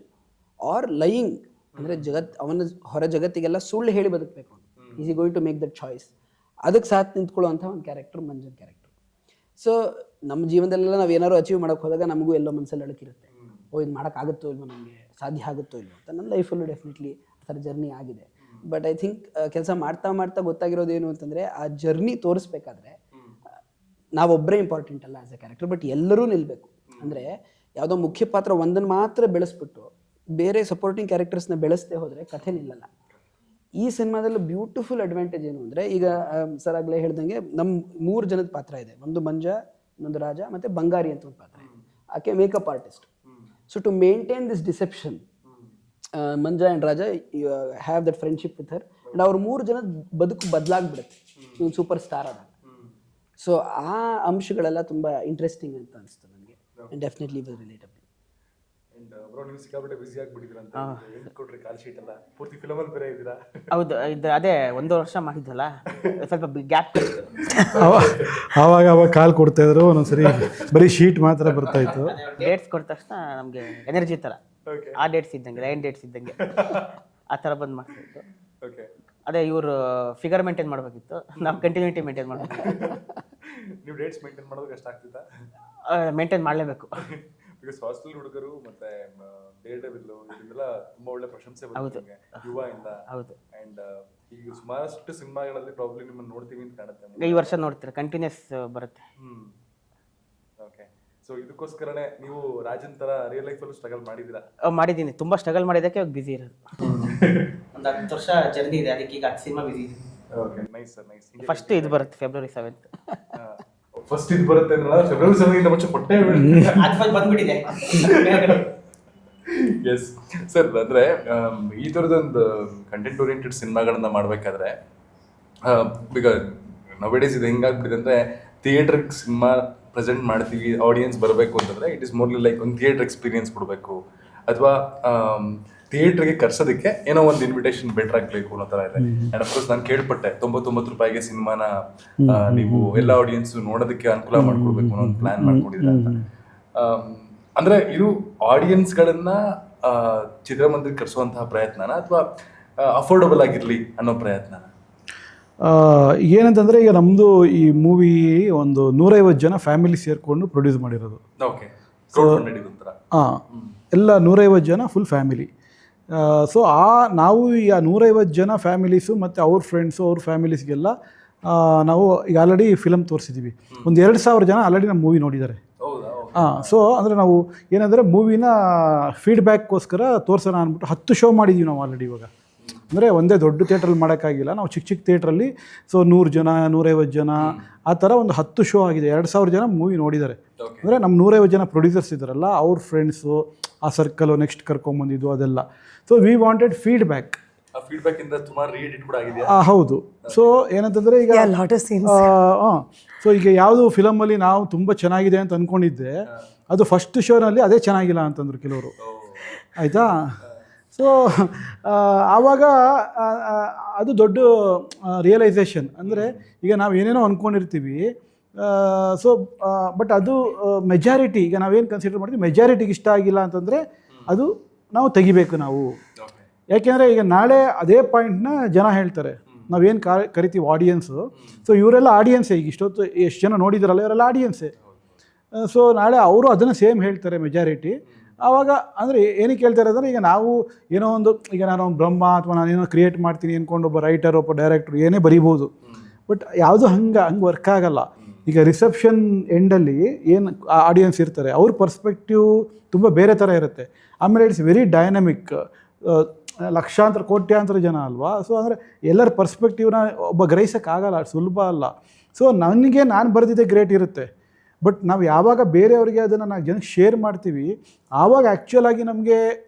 or lying, ಅಂದರೆ ಅವನ ಹೊರ ಜಗತ್ತಿಗೆಲ್ಲ ಸುಳ್ಳು ಹೇಳಿ ಬದುಕಬೇಕು. Is he going to make that choice. ಅದಕ್ಕೆ ಸಾಥ್ ನಿಂತ್ಕೊಳ್ಳುವಂಥ ಒಂದು ಕ್ಯಾರೆಕ್ಟರ್ ಮಂಜನ್ ಕ್ಯಾರೆಕ್ಟರ್. ಸೊ ನಮ್ಮ ಜೀವನದಲ್ಲೆಲ್ಲ ನಾವು ಏನಾದ್ರು ಅಚೀವ್ ಮಾಡೋಕ್ಕೆ ಹೋದಾಗ ನಮಗೂ ಎಲ್ಲೋ ಮನಸ್ಸಲ್ಲಿ ಅಳಕಿರುತ್ತೆ, ಇದು ಮಾಡೋಕ್ಕಾಗುತ್ತೋ ಇಲ್ವೋ, ನಮಗೆ ಸಾಧ್ಯ ಆಗುತ್ತೋ ಇಲ್ವೋ ಅಂತ. ನನ್ನ ಲೈಫಲ್ಲೂ ಡೆಫಿನೆಟ್ಲಿ ಆ ಥರ ಜರ್ನಿ ಆಗಿದೆ. ಬಟ್ ಐ ಥಿಂಕ್ ಕೆಲಸ ಮಾಡ್ತಾ ಗೊತ್ತಾಗಿರೋದೇನು ಅಂತಂದರೆ, ಆ ಜರ್ನಿ ತೋರಿಸ್ಬೇಕಾದ್ರೆ ನಾವೊಬ್ಬರೇ ಇಂಪಾರ್ಟೆಂಟ್ ಅಲ್ಲ ಆ್ಯಸ್ ಎ ಕ್ಯಾರೆಕ್ಟರ್, ಬಟ್ ಎಲ್ಲರೂ ನಿಲ್ಲಬೇಕು. ಅಂದರೆ ಯಾವುದೋ ಮುಖ್ಯ ಪಾತ್ರ ಒಂದನ್ನು ಮಾತ್ರ ಬೆಳೆಸ್ಬಿಟ್ಟು ಬೇರೆ ಸಪೋರ್ಟಿಂಗ್ ಕ್ಯಾರೆಕ್ಟರ್ಸ್ನ ಬೆಳೆಸದೆ ಹೋದರೆ ಕಥೆ ನಿಲ್ಲಲ್ಲ. ಈ ಸಿನಿಮಾದಲ್ಲಿ ಬ್ಯೂಟಿಫುಲ್ ಅಡ್ವಾಂಟೇಜ್ ಏನು ಅಂದರೆ, ಈಗ ಸರ್ ಆಗಲೇ ಹೇಳ್ದಂಗೆ ನಮ್ಮ 3 ಜನದ ಪಾತ್ರ ಇದೆ. ಒಂದು ಮಂಜಾ, ಇನ್ನೊಂದು ರಾಜ, ಮತ್ತು ಬಂಗಾರಿ ಅಂತ ಒಂದು ಪಾತ್ರ ಇದೆ. ಆಕೆ makeup artist. So to maintain this deception, Manja and Raja have that friendship with her, and ಅವ್ರ 3 ಜನದ ಬದುಕು ಬದಲಾಗ್ಬಿಡುತ್ತೆ ಇವ್ನು ಸೂಪರ್ ಸ್ಟಾರ್ ಆದಾಗ. ಸೊ ಆ ಅಂಶಗಳೆಲ್ಲ ತುಂಬ ಇಂಟ್ರೆಸ್ಟಿಂಗ್ ಅಂತ ಅನಿಸ್ತು ನನಗೆ. Definitely was relatable. ಬ್ರೋ ನೀವು ಸಿಕ್ಕಾಪಟ್ಟೆ ಬಿಸಿ ಆಗಿಬಿಟ್ಟಿದ್ದೀರ ಅಂತ ಕೊಟ್ರಿ ಕಾಲ್ ಶೀಟ್ ಎಲ್ಲ, ಪೂರ್ತಿ ಫಿಲಮಲ್ಲಿ ಬೇರೆ ಇದ್ದೀರಾ? ಹೌದು, ಇದು ಅದೇ 1 ವರ್ಷ ಮಾಡಿದ್ವಲ್ಲ, ಸ್ವಲ್ಪ ಗ್ಯಾಪ್. ಆವಾಗ ಕಾಲ್ ಕೊಡ್ತಾಯಿದ್ರು, ಒಂದೊಂದ್ಸರಿ ಬರೀ ಶೀಟ್ ಮಾತ್ರ ಬರ್ತಾಯಿತ್ತು. ಡೇಟ್ಸ್ ಕೊಟ್ಟ ತಕ್ಷಣ ನಮಗೆ ಎನರ್ಜಿ ಥರ, ಆ ಡೇಟ್ಸ್ ಇದ್ದಂಗೆ, ಲೈನ್ ಡೇಟ್ಸ್ ಇದ್ದಂಗೆ ಆ ಥರ ಬಂದು ಮಾಡ್ತಾಯಿತ್ತು. ಅದೇ ಇವರು ಫಿಗರ್ ಮೇಂಟೈನ್ ಮಾಡಬೇಕಿತ್ತು, ನಾವು ಕಂಟಿನ್ಯೂಟಿ ಮೇಂಟೈನ್ ಮಾಡಬೇಕಿತ್ತು. ನೀವು ಡೇಟ್ಸ್ ಮೇಂಟೈನ್ ಮಾಡೋದು ಕಷ್ಟ ಆಗ್ತಿತ್ತಾ? ಮೇಂಟೈನ್ ಮಾಡಲೇಬೇಕು. ಬಿಕಾಸ್ ಹಾಸ್ಟೆಲ್ ಹುಡುಗರು ಮತ್ತೆ ಡೇರ್ಡೆವಿಲ್ಲು ಇದೆಲ್ಲ ತುಂಬಾ ಒಳ್ಳೆ ಪ್ರಶಂಸೆ ಬಂದಿದೆ ಯುವ ಇಂದ. ಹೌದು. ಅಂಡ್ ಈಗ ಸುಮಾರಷ್ಟು ಸಿನಿಮಾಗಳಲ್ಲಿ ಪ್ರಾಬ್ಲಮ್ ನಿಮ್ಮನ್ನು ನೋಡ್ತೀವಿ ಅಂತ ಕಾಣುತ್ತೆ. ಈ ವರ್ಷ ನೋಡ್ತೀರಾ, ಕಂಟಿನ್ಯೂಸ್ ಬರುತ್ತೆ. ಓಕೆ. ಸೊ ಇದಕ್ಕೋಸ್ಕರನೇ ನೀವು ರಾಜನ್ ತರ ರಿಯಲ್ ಲೈಫಲ್ಲೂ ಸ್ಟ್ರಗಲ್ ಮಾಡಿದ್ದೀರಾ? ಮಾಡಿದ್ದೀನಿ, ತುಂಬಾ ಸ್ಟ್ರಗಲ್ ಮಾಡಿದ್ದಕ್ಕೆ ಇವಾಗ ಬಿಸಿ ಇರೋದು. ಒಂದು 10 ವರ್ಷ ಜರ್ನಿ ಇದೆ, ಅದಕ್ಕೆ ಈಗ 10 ಸಿನಿಮಾ ಬಿಸಿ ಇದೆ. Okay, nice sir, nice. First ಇದು ಬರುತ್ತೆ February 7th. ಫಸ್ಟ್ ಇದು ಬರುತ್ತೆ ಅಂದ್ರೆ February 7th ಇಂದ ಮುಂಚೆ ಕೊಟ್ಟೆ ಅದು ಬಂದ್ಬಿಟ್ಟಿದೆ. ಎಸ್ ಸರ್, ಅಂದರೆ ಈ ಥರದೊಂದು ಕಂಟೆಂಟ್ ಓರಿಯೆಂಟೆಡ್ ಸಿನಿಮಾಗಳನ್ನ ಮಾಡಬೇಕಾದ್ರೆ ಈಗ ನೌಡೇಸ್ ಇದು ಹೆಂಗಾಗ್ಬಿಟ್ಟಿದೆ ಅಂದರೆ, ಥಿಯೇಟ್ರಿಗೆ ಸಿನಿಮಾ ಪ್ರೆಸೆಂಟ್ ಮಾಡ್ತೀವಿ, ಆಡಿಯನ್ಸ್ ಬರಬೇಕು ಅಂತಂದರೆ ಇಟ್ ಇಸ್ ಮೋರ್ಲಿ ಲೈಕ್ ಒಂದು ಥಿಯೇಟ್ರ್ ಎಕ್ಸ್ಪೀರಿಯನ್ಸ್ ಕೊಡಬೇಕು, ಅಥವಾ ಥಿಯೇಟ್ರಿಗೆ ಕರ್ಸೋದಕ್ಕೆ ಏನೋ ಒಂದು ಇನ್ವಿಟೇಷನ್ ಬೆಟರ್ ಆಗಬೇಕು ಅನ್ನೋ ಥರ ಇದೆ. ಆ್ಯಂಡ್ ಅಫ್ಕೋರ್ಸ್ ನಾನು ಕೇಳ್ಪಟ್ಟೆ 99 ರೂಪಾಯಿಗೆ ಸಿನಿಮಾನ ನೀವು ಎಲ್ಲ ಆಡಿಯನ್ಸ್ ನೋಡೋದಕ್ಕೆ ಅನುಕೂಲ ಮಾಡ್ಕೊಡ್ಬೇಕು ಅನ್ನೋ ಒಂದು ಪ್ಲ್ಯಾನ್ ಮಾಡ್ಕೊಂಡಿದ್ರೆ ಅಂತ. ಅಂದರೆ ಇದು ಆಡಿಯನ್ಸ್ಗಳನ್ನ ಚಿತ್ರಮಂದಿರಕ್ಕೆ ಕರೆಸುವಂತಹ ಪ್ರಯತ್ನನ, ಅಥವಾ ಅಫೋರ್ಡಬಲ್ ಆಗಿರಲಿ ಅನ್ನೋ ಪ್ರಯತ್ನ? ಏನಂತಂದರೆ, ಈಗ ನಮ್ಮದು ಈ ಮೂವಿ ಒಂದು 150 ಜನ ಫ್ಯಾಮಿಲಿ ಸೇರಿಕೊಂಡು ಪ್ರೊಡ್ಯೂಸ್ ಮಾಡಿರೋದು. ಓಕೆ. ಎಲ್ಲ 150 ಜನ ಫುಲ್ ಫ್ಯಾಮಿಲಿ. ಸೊ ನಾವು ಈ 150 ಜನ ಫ್ಯಾಮಿಲೀಸು ಮತ್ತು ಅವ್ರ ಫ್ರೆಂಡ್ಸು ಅವ್ರ ಫ್ಯಾಮಿಲೀಸ್ಗೆಲ್ಲ ನಾವು ಈಗ ಆಲ್ರೆಡಿ ಫಿಲಮ್ ತೋರಿಸಿದ್ದೀವಿ. ಒಂದು 2000 ಜನ ಆಲ್ರೆಡಿ ನಮ್ಮ ಮೂವಿ ನೋಡಿದ್ದಾರೆ. ಸೊ ಅಂದರೆ ನಾವು ಏನಂದರೆ ಮೂವಿನ ಫೀಡ್ಬ್ಯಾಕ್ಗೋಸ್ಕರ ತೋರಿಸೋಣ ಅಂದ್ಬಿಟ್ಟು 10 ಶೋ ಮಾಡಿದ್ದೀವಿ ನಾವು ಆಲ್ರೆಡಿ. ಇವಾಗ ಅಂದರೆ ಒಂದೇ ದೊಡ್ಡ ಥಿಯೇಟ್ರಲ್ಲಿ ಮಾಡೋಕ್ಕಾಗಿಲ್ಲ, ನಾವು ಚಿಕ್ಕ ಚಿಕ್ಕ ಥಿಯೇಟ್ರಲ್ಲಿ. ಸೊ 100 ಜನ 150 ಜನ ಆ ಥರ ಒಂದು 10 ಶೋ ಆಗಿದೆ. 2000 ಜನ ಮೂವಿ ನೋಡಿದ್ದಾರೆ. ಅಂದರೆ ನಮ್ಮ 150 ಜನ ಪ್ರೊಡ್ಯೂಸರ್ಸ್ ಇದ್ದಾರಲ್ಲ, ಅವ್ರ ಫ್ರೆಂಡ್ಸು, ಆ ಸರ್ಕಲು ನೆಕ್ಸ್ಟ್ ಕರ್ಕೊಂಬಂದಿದ್ದು ಅದೆಲ್ಲ. So we wanted feedback. ಹೌದು. ಸೊ ಏನಂತಂದರೆ ಈಗ ಸೊ ಈಗ ಯಾವುದು ಫಿಲಮಲ್ಲಿ ನಾವು ತುಂಬ ಚೆನ್ನಾಗಿದೆ ಅಂತ ಅಂದ್ಕೊಂಡಿದ್ದೆ, ಅದು ಫಸ್ಟ್ ಶೋನಲ್ಲಿ ಅದೇ ಚೆನ್ನಾಗಿಲ್ಲ ಅಂತಂದ್ರು ಕೆಲವರು, ಆಯಿತಾ. ಸೊ ಆವಾಗ ಅದು ದೊಡ್ಡ ರಿಯಲೈಸೇಷನ್. ಅಂದರೆ ಈಗ ನಾವು ಏನೇನೋ ಅಂದ್ಕೊಂಡಿರ್ತೀವಿ, ಸೊ ಬಟ್ ಅದು ಮೆಜಾರಿಟಿ, ಈಗ ನಾವೇನು ಕನ್ಸಿಡರ್ ಮಾಡ್ತೀವಿ ಮೆಜಾರಿಟಿಗೆ ಇಷ್ಟ ಆಗಿಲ್ಲ ಅಂತಂದರೆ ಅದು ನಾವು ತೆಗಿಬೇಕು ನಾವು. ಯಾಕೆಂದರೆ ಈಗ ನಾಳೆ ಅದೇ ಪಾಯಿಂಟ್ನ ಜನ ಹೇಳ್ತಾರೆ, ನಾವೇನು ಕರಿತೀವಿ ಆಡಿಯನ್ಸು. ಸೊ ಇವರೆಲ್ಲ ಆಡಿಯನ್ಸೇ, ಈಗ ಇಷ್ಟೊತ್ತು ಎಷ್ಟು ಜನ ನೋಡಿದಾರಲ್ಲ ಇವರೆಲ್ಲ ಆಡಿಯನ್ಸೇ. ಸೊ ನಾಳೆ ಅವರು ಅದನ್ನು ಸೇಮ್ ಹೇಳ್ತಾರೆ ಮೆಜಾರಿಟಿ. ಆವಾಗ ಅಂದರೆ ಏನಕ್ಕೆ ಹೇಳ್ತಾರೆ ಅಂದರೆ, ಈಗ ನಾವು ಏನೋ ಒಂದು, ಈಗ ನಾನು ಬ್ರಹ್ಮ ಅಥವಾ ನಾನೇನೋ ಕ್ರಿಯೇಟ್ ಮಾಡ್ತೀನಿ ಅಂದ್ಕೊಂಡು ಒಬ್ಬ ರೈಟರ್ ಒಬ್ಬ ಡೈರೆಕ್ಟ್ರು ಏನೇ ಬರಿಬೋದು, ಬಟ್ ಯಾವುದು ಹಂಗೆ ವರ್ಕ್ ಆಗಲ್ಲ. ಈಗ ರಿಸೆಪ್ಷನ್ ಎಂಡಲ್ಲಿ ಏನು ಆಡಿಯನ್ಸ್ ಇರ್ತಾರೆ ಅವ್ರ ಪರ್ಸ್ಪೆಕ್ಟಿವ್ ತುಂಬ ಬೇರೆ ಥರ ಇರುತ್ತೆ. ಆಮೇಲೆ ಇಟ್ಸ್ ವೆರಿ ಡೈನಮಿಕ್, ಲಕ್ಷಾಂತರ ಕೋಟ್ಯಾಂತರ ಜನ ಅಲ್ವಾ. ಸೊ ಅಂದರೆ ಎಲ್ಲರ ಪರ್ಸ್ಪೆಕ್ಟಿವ್ನ ಒಬ್ಬ ಗ್ರಹಿಸೋಕ್ಕಾಗಲ್ಲ, ಸುಲಭ ಅಲ್ಲ. ಸೊ ನನಗೆ ನಾನು ಬರೆದಿದ್ದೆ ಗ್ರೇಟ್ ಇರುತ್ತೆ, ಬಟ್ ನಾವು ಯಾವಾಗ ಬೇರೆಯವ್ರಿಗೆ ಅದನ್ನು ನಾವು ಜನಕ್ಕೆ ಶೇರ್ ಮಾಡ್ತೀವಿ ಆವಾಗ ಆ್ಯಕ್ಚುಲಾಗಿ ನಮಗೆ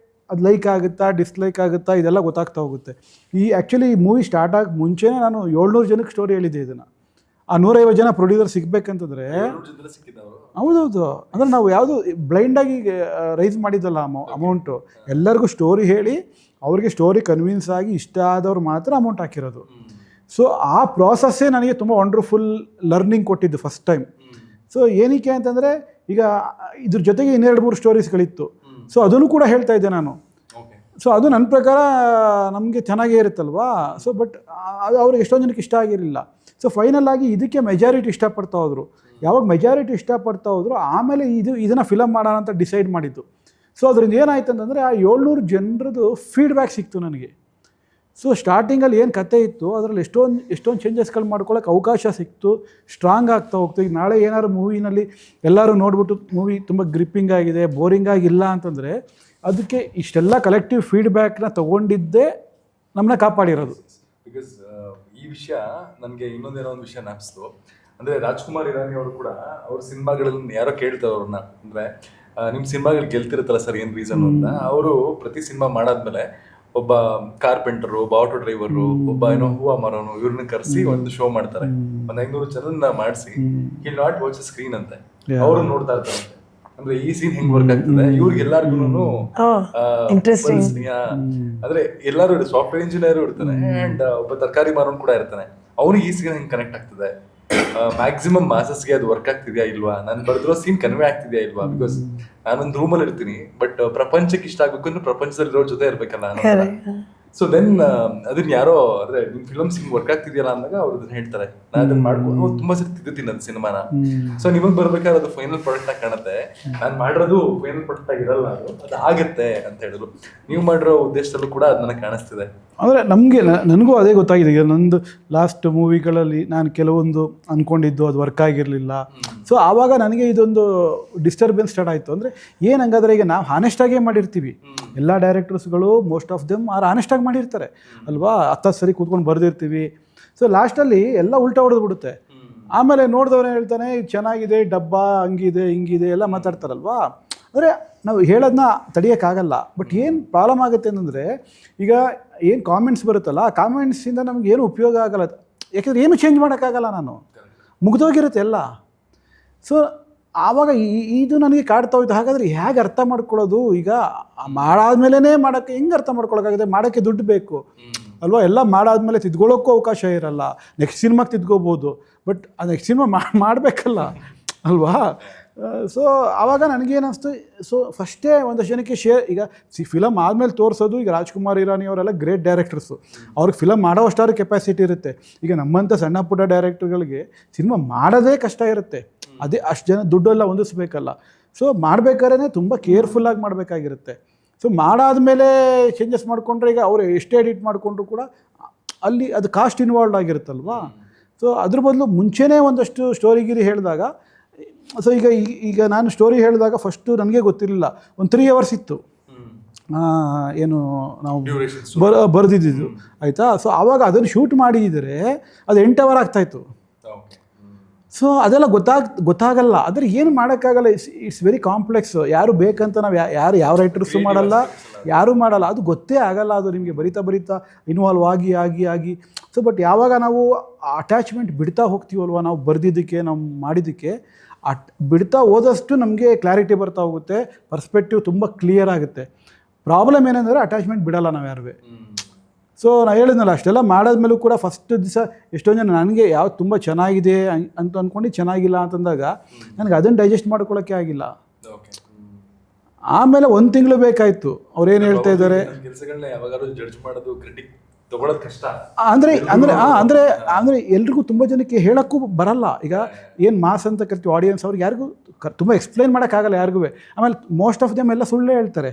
ಅದು ಲೈಕ್ ಆಗುತ್ತಾ ಡಿಸ್ಲೈಕ್ ಆಗುತ್ತಾ ಇದೆಲ್ಲ ಗೊತ್ತಾಗ್ತಾ ಹೋಗುತ್ತೆ. ಆ್ಯಕ್ಚುಲಿ ಈ ಮೂವಿ ಸ್ಟಾರ್ಟ್ ಆಗಿ ಮುಂಚೆನೇ ನಾನು 700 ಜನಕ್ಕೆ ಸ್ಟೋರಿ ಹೇಳಿದ್ದೆ. ಇದನ್ನು ಆ 150 ಜನ ಪ್ರೊಡ್ಯೂಸರ್ ಸಿಗಬೇಕಂತಂದರೆ, ಹೌದೌದು, ಅಂದರೆ ನಾವು ಯಾವುದು ಬ್ಲೈಂಡಾಗಿ ರೈಸ್ ಮಾಡಿದ್ದಲ್ಲ ಅಮೌಂಟು, ಎಲ್ಲರಿಗೂ ಸ್ಟೋರಿ ಹೇಳಿ ಅವ್ರಿಗೆ ಸ್ಟೋರಿ ಕನ್ವಿನ್ಸ್ ಆಗಿ ಇಷ್ಟ ಆದವ್ರು ಮಾತ್ರ ಅಮೌಂಟ್ ಹಾಕಿರೋದು. ಸೊ ಆ ಪ್ರಾಸೆಸ್ಸೇ ನನಗೆ ತುಂಬ ವಂಡರ್ಫುಲ್ ಲರ್ನಿಂಗ್ ಕೊಟ್ಟಿದ್ದು ಫಸ್ಟ್ ಟೈಮ್. ಸೊ ಏನಕ್ಕೆ ಅಂತಂದರೆ, ಈಗ ಇದ್ರ ಜೊತೆಗೆ 2-3 ಸ್ಟೋರೀಸ್ಗಳಿತ್ತು. ಸೊ ಅದನ್ನು ಕೂಡ ಹೇಳ್ತಾ ಇದ್ದೆ ನಾನು. ಸೊ ಅದು ನನ್ನ ಪ್ರಕಾರ ನಮಗೆ ಚೆನ್ನಾಗೇ ಇರುತ್ತಲ್ವಾ. ಸೊ ಬಟ್ ಅದು ಅವ್ರಿಗೆ ಎಷ್ಟೊಂದು ಜನಕ್ಕೆ ಇಷ್ಟ ಆಗಿರಲಿಲ್ಲ. ಸೊ ಫೈನಲ್ ಆಗಿ ಇದಕ್ಕೆ ಮೆಜಾರಿಟಿ ಇಷ್ಟಪಡ್ತಾ ಹೋದರು. ಯಾವಾಗ ಮೆಜಾರಿಟಿ ಇಷ್ಟಪಡ್ತಾ ಹೋದ್ರು ಆಮೇಲೆ ಇದನ್ನು ಫಿಲಮ್ ಮಾಡೋಣ ಅಂತ ಡಿಸೈಡ್ ಮಾಡಿದ್ದು. ಸೊ ಅದರಿಂದ ಏನಾಯ್ತು ಅಂತಂದರೆ, ಆ 700 ಜನರದ್ದು ಫೀಡ್ಬ್ಯಾಕ್ ಸಿಕ್ತು ನನಗೆ. ಸೊ ಸ್ಟಾರ್ಟಿಂಗಲ್ಲಿ ಏನು ಕತೆ ಇತ್ತು ಅದರಲ್ಲಿ ಎಷ್ಟೊಂದು ಚೇಂಜಸ್ಗಳು ಮಾಡ್ಕೊಳ್ಳೋಕೆ ಅವಕಾಶ ಸಿಕ್ತು, ಸ್ಟ್ರಾಂಗ್ ಆಗ್ತಾ ಹೋಗ್ತು. ಈಗ ನಾಳೆ ಏನಾದ್ರು ಮೂವಿನಲ್ಲಿ ಎಲ್ಲರೂ ನೋಡ್ಬಿಟ್ಟು ಮೂವಿ ತುಂಬ ಗ್ರಿಪ್ಪಿಂಗ್ ಆಗಿದೆ, ಬೋರಿಂಗ್ ಆಗಿಲ್ಲ ಅಂತಂದರೆ ಅದಕ್ಕೆ ಇಷ್ಟೆಲ್ಲ ಕಲೆಕ್ಟಿವ್ ಫೀಡ್ಬ್ಯಾಕ್ನ ತೊಗೊಂಡಿದ್ದೇ ನಮ್ಮನ್ನ ಕಾಪಾಡಿರೋದು. ಬಿಕಾಸ್ ಈ ವಿಷಯ ನನಗೆ ಇನ್ನೊಂದೇನೋ ಒಂದು ವಿಷಯ ನೆನಪಿಸ್ತು. ಅಂದರೆ ರಾಜ್ಕುಮಾರ್ ಇರಾನಿ ಅವರು ಕೂಡ ಅವ್ರ ಸಿನಿಮಾಗಳಲ್ಲಿ ಯಾರೋ ಕೇಳ್ತಾರೆ ಅವ್ರನ್ನ, ಅಂದರೆ ನಿಮ್ಮ ಸಿನಿಮಾಗಳು ಗೆಲ್ತಿರುತ್ತಲ್ಲ ಸರ್ ಏನು ರೀಸನ್ ಅಂತ. ಅವರು ಪ್ರತಿ ಸಿನಿಮಾ ಮಾಡಾದ್ಮೇಲೆ ಒಬ್ಬ ಕಾರ್ಪೆಂಟರು, ಒಬ್ಬ ಆಟೋ ಡ್ರೈವರು, ಒಬ್ಬ ಏನೋ ಹೂವ ಮಾರೋನು, ಇವ್ರನ್ನ ಕರೆಸಿ ಒಂದು ಶೋ ಮಾಡ್ತಾರೆ. ಒಂದು 500 ಜನನ್ನ ಮಾಡಿಸಿ ಹಿ ನಾಟ್ ವಾಚ್ ಸ್ಕ್ರೀನ್ ಅಂತೆ, ಅವರು ನೋಡ್ತಾ ಇರ್ತಾರೆ. ಅಂದ್ರೆ ಈ ಸೀನ್ ಹೆಂಗ್ ವರ್ಕ್ ಆಗ್ತದೆ ಇವ್ರಿಗೆ ಎಲ್ಲಾರ್ಗು ಅಂದ್ರೆ ಎಲ್ಲಾರು ಸಾಫ್ಟ್ವೇರ್ ಇಂಜಿನಿಯರ್ ಇರ್ತಾನೆ ಅಂಡ್ ಒಬ್ಬ ತರಕಾರಿ ಮಾರೋನ್ ಕೂಡ ಇರ್ತಾನೆ. ಅವ್ನಿಗೆ ಈ ಸೀನ್ ಹೆಂಗ್ ಕನೆಕ್ಟ್ ಆಗ್ತದೆ, ಮ್ಯಾಕ್ಸಿಮಮ್ ಮಾಸಸ್ಗೆ ಅದು ವರ್ಕ್ ಆಗ್ತಿದ್ಯಾ ಇಲ್ವಾ, ನಾನು ಬರ್ದಿರೋ ಸೀನ್ ಕನ್ವೆ ಆಗ್ತಿದ್ಯಾ ಇಲ್ವಾ. ಬಿಕಾಸ್ ನಾನೊಂದು ರೂಮಲ್ಲಿ ಇರ್ತೀನಿ, ಬಟ್ ಪ್ರಪಂಚಕ್ಕೆ ಇಷ್ಟ ಆಗ್ಬೇಕು ಅಂದ್ರೆ ಪ್ರಪಂಚದಲ್ಲಿರೋ ಜೊತೆ ಇರ್ಬೇಕಲ್ಲ ನಾನು. ಸೊ ದೆನ್ ಅದನ್ನ ಯಾರೋ ಅಂದ್ರೆ ನಿಮ್ ಫಿಲಮ್ ಸೀನ್ ವರ್ಕ್ ಆಗ್ತಿದ್ಯಲ್ಲ ಅಂದಾಗ ಅವ್ರು ಅದನ್ನ ಹೇಳ್ತಾರೆ. ನಾನು ಅದನ್ನ ಮಾಡ್ಕೊಂಡು ತುಂಬಾ ಸರಿ ತಿದ್ದುತ್ತೀನಿ ಅದು ಸಿನಿಮಾನ. ಸೊ ನಿಮಗ್ ಬರ್ಬೇಕಾದ್ರೆ ಅದು ಫೈನಲ್ ಪ್ರಾಡಕ್ಟ್ ಆಗಿ ಕಾಣುತ್ತೆ, ನಾನು ಮಾಡಿರೋದು ಫೈನಲ್ ಪ್ರಾಡಕ್ಟ್ ಆಗಿರಲ್ಲ, ಅದು ಆಗತ್ತೆ ಅಂತ ಹೇಳಿದ್ರು. ನೀವು ಮಾಡಿರೋ ಉದ್ದೇಶದಲ್ಲೂ ಕೂಡ ಅದು ನನಗೆ ಕಾಣಿಸ್ತಿದೆ. ಅಂದರೆ ನನಗೂ ಅದೇ ಗೊತ್ತಾಗಿದೆ. ಈಗ ನಂದು ಲಾಸ್ಟ್ ಮೂವಿಗಳಲ್ಲಿ ನಾನು ಕೆಲವೊಂದು ಅಂದ್ಕೊಂಡಿದ್ದು ಅದು ವರ್ಕ್ ಆಗಿರಲಿಲ್ಲ. ಸೊ ಆವಾಗ ನನಗೆ ಇದೊಂದು ಡಿಸ್ಟರ್ಬೆನ್ಸ್ ಸ್ಟಾರ್ಟ್ ಆಯಿತು. ಅಂದರೆ ಏನು ಹಂಗಾದ್ರೆ, ಈಗ ನಾವು ಹಾನೆಸ್ಟಾಗೇ ಮಾಡಿರ್ತೀವಿ, ಎಲ್ಲ ಡೈರೆಕ್ಟರ್ಸ್ಗಳು ಮೋಸ್ಟ್ ಆಫ್ ದೆಮ್ ಹಾನೆಸ್ಟಾಗಿ ಮಾಡಿರ್ತಾರೆ ಅಲ್ವಾ. 10 ಸರಿ ಕೂತ್ಕೊಂಡು ಬರೆದಿರ್ತೀವಿ. ಸೊ ಲಾಸ್ಟಲ್ಲಿ ಎಲ್ಲ ಉಲ್ಟಾ ಹೊಡೆದ್ಬಿಡುತ್ತೆ. ಆಮೇಲೆ ನೋಡಿದವನೇ ಹೇಳ್ತಾನೆ ಇದು ಚೆನ್ನಾಗಿದೆ, ಡಬ್ಬ ಹಂಗಿದೆ ಹಿಂಗಿದೆ ಎಲ್ಲ ಮಾತಾಡ್ತಾರಲ್ವಾ. ಅಂದರೆ ನಾವು ಹೇಳೋದನ್ನ ತಡೆಯೋಕ್ಕಾಗಲ್ಲ. ಬಟ್ ಏನು ಪ್ರಾಬ್ಲಮ್ ಆಗುತ್ತೆ ಅಂತಂದರೆ, ಈಗ ಏನು ಕಾಮೆಂಟ್ಸ್ ಬರುತ್ತಲ್ಲ ಆ ಕಾಮೆಂಟ್ಸಿಂದ ನಮ್ಗೆ ಏನು ಉಪಯೋಗ ಆಗಲ್ಲ. ಯಾಕೆಂದರೆ ಏನು ಚೇಂಜ್ ಮಾಡೋಕ್ಕಾಗಲ್ಲ, ನಾನು ಮುಗ್ದೋಗಿರುತ್ತೆ ಎಲ್ಲ. ಸೊ ಆವಾಗ ಇದು ನನಗೆ ಕಾಡ್ತಾ ಹೋಯ್ತು. ಹಾಗಾದರೆ ಹೇಗೆ ಅರ್ಥ ಮಾಡ್ಕೊಳ್ಳೋದು, ಈಗ ಮಾಡಾದ್ಮೇಲೆ ಮಾಡೋಕ್ಕೆ ಹೆಂಗೆ ಅರ್ಥ ಮಾಡ್ಕೊಳಕ್ಕಾಗುತ್ತೆ, ಮಾಡೋಕ್ಕೆ ದುಡ್ಡು ಬೇಕು ಅಲ್ವಾ. ಎಲ್ಲ ಮಾಡಾದ್ಮೇಲೆ ತಿದ್ಕೊಳ್ಳೋಕ್ಕೂ ಅವಕಾಶ ಇರಲ್ಲ. ನೆಕ್ಸ್ಟ್ ಸಿನಿಮಾಗೆ ತಿದ್ಕೋಬೋದು, ಬಟ್ ಆ ನೆಕ್ಸ್ಟ್ ಸಿನಿಮಾ ಮಾಡಬೇಕಲ್ಲ ಅಲ್ವಾ. ಸೊ ಆವಾಗ ನನಗೇನಿಸ್ತು, ಸೊ ಫಸ್ಟೇ ಒಂದಷ್ಟು ಜನಕ್ಕೆ ಈಗ ಫಿಲಮ್ ಆದಮೇಲೆ ತೋರಿಸೋದು. ಈಗ ರಾಜ್ಕುಮಾರ್ ಇರಾನಿ ಅವರೆಲ್ಲ ಗ್ರೇಟ್ ಡೈರೆಕ್ಟರ್ಸು, ಅವ್ರಿಗೆ ಫಿಲಮ್ ಮಾಡೋ ಅಷ್ಟಾರು ಕೆಪಾಸಿಟಿ ಇರುತ್ತೆ. ಈಗ ನಮ್ಮಂಥ ಸಣ್ಣ ಪುಟ್ಟ ಡೈರೆಕ್ಟರ್ಗಳಿಗೆ ಸಿನಿಮಾ ಮಾಡೋದೇ ಕಷ್ಟ ಇರುತ್ತೆ. ಅದೇ ಅಷ್ಟು ಜನ ದುಡ್ಡೆಲ್ಲ ಹೊಂದಿಸ್ಬೇಕಲ್ಲ. ಸೊ ಮಾಡಬೇಕಾದ್ರೆ ತುಂಬ ಕೇರ್ಫುಲ್ಲಾಗಿ ಮಾಡಬೇಕಾಗಿರುತ್ತೆ. ಸೊ ಮಾಡಾದ್ಮೇಲೆ ಚೇಂಜಸ್ ಮಾಡಿಕೊಂಡ್ರೆ, ಈಗ ಅವರು ಎಷ್ಟೇ ಎಡಿಟ್ ಮಾಡಿಕೊಂಡ್ರು ಕೂಡ ಅಲ್ಲಿ ಅದು ಕಾಸ್ಟ್ ಇನ್ವಾಲ್ವ್ ಆಗಿರುತ್ತಲ್ವಾ. ಸೊ ಅದ್ರ ಬದಲು ಮುಂಚೆನೇ ಒಂದಷ್ಟು ಸ್ಟೋರಿಗಿರಿ ಹೇಳಿದಾಗ, ಸೊ ಈಗ ನಾನು ಸ್ಟೋರಿ ಹೇಳಿದಾಗ ಫಸ್ಟು ನನಗೆ ಗೊತ್ತಿರಲಿಲ್ಲ, ಒಂದು 3 hours ಇತ್ತು ಏನು ನಾವು ಬರೆದಿದ್ದು ಆಯಿತಾ. ಸೊ ಆವಾಗ ಅದನ್ನು ಶೂಟ್ ಮಾಡಿದರೆ ಅದು 8 hour ಆಗ್ತಾಯಿತ್ತು. ಸೊ ಅದೆಲ್ಲ ಗೊತ್ತಾಗಲ್ಲ. ಆದರೆ ಏನು ಮಾಡೋಕ್ಕಾಗಲ್ಲ, ಇಟ್ಸ್ ವೆರಿ ಕಾಂಪ್ಲೆಕ್ಸ್. ಯಾರು ಬೇಕಂತ ನಾವು ಯಾವ ರೈಟರ್ಸು ಮಾಡಲ್ಲ, ಯಾರೂ ಮಾಡಲ್ಲ, ಅದು ಗೊತ್ತೇ ಆಗಲ್ಲ. ಅದು ನಿಮಗೆ ಬರಿತಾ ಇನ್ವಾಲ್ವ್ ಆಗಿ ಸೊ ಬಟ್ ಯಾವಾಗ ನಾವು ಅಟ್ಯಾಚ್ಮೆಂಟ್ ಬಿಡ್ತಾ ಹೋಗ್ತೀವಲ್ವ ನಾವು ಬರೆದಿದ್ದಕ್ಕೆ, ನಾವು ಮಾಡಿದ್ದಕ್ಕೆ, ಬಿಡ್ತಾ ಹೋದಷ್ಟು ನಮಗೆ ಕ್ಲಾರಿಟಿ ಬರ್ತಾ ಹೋಗುತ್ತೆ, ಪರ್ಸ್ಪೆಕ್ಟಿವ್ ತುಂಬ ಕ್ಲಿಯರ್ ಆಗುತ್ತೆ. ಪ್ರಾಬ್ಲಮ್ ಏನಂದರೆ ಅಟ್ಯಾಚ್ಮೆಂಟ್ ಬಿಡಲ್ಲ ನಾವು ಯಾರು. ಸೊ ನಾನು ಹೇಳಿದ್ನಲ್ಲ, ಅಷ್ಟೆಲ್ಲ ಮಾಡಾದ್ಮೇಲೂ ಕೂಡ ಫಸ್ಟ್ ದಿವಸ ಎಷ್ಟೊಂದು ಜನ ನನಗೆ ಯಾವ್ದು ತುಂಬ ಚೆನ್ನಾಗಿದೆ ಅಂತ ಅಂದ್ಕೊಂಡು ಚೆನ್ನಾಗಿಲ್ಲ ಅಂತಂದಾಗ ನನಗೆ ಅದನ್ನು ಡೈಜೆಸ್ಟ್ ಮಾಡ್ಕೊಳ್ಳೋಕ್ಕೆ ಆಗಿಲ್ಲ. ಆಮೇಲೆ 1 ತಿಂಗಳು ಬೇಕಾಯಿತು ಅವ್ರೇನು ಹೇಳ್ತಾ ಇದ್ದಾರೆ ಕೆಲಸಗಳನ್ನ ಯಾವಾಗಾದ್ರೂ ಜಡ್ಜ್ ಮಾಡೋದು, ಕ್ರಿಟಿಕ್ ತಗೊಳ್ಳೋದು ಕಷ್ಟ. ಅಂದರೆ ಎಲ್ರಿಗೂ ತುಂಬ ಜನಕ್ಕೆ ಹೇಳೋಕ್ಕೂ ಬರಲ್ಲ. ಈಗ ಏನು ಮಾಸ್ ಅಂತ ಕರಿತೀವಿ ಆಡಿಯನ್ಸ್, ಅವ್ರಿಗೆ ಯಾರಿಗೂ ತುಂಬ ಎಕ್ಸ್ಪ್ಲೈನ್ ಮಾಡೋಕ್ಕಾಗಲ್ಲ ಯಾರಿಗೂ. ಆಮೇಲೆ ಮೋಸ್ಟ್ ಆಫ್ ದೆಮ್ ಎಲ್ಲ ಸುಳ್ಳೇ ಹೇಳ್ತಾರೆ.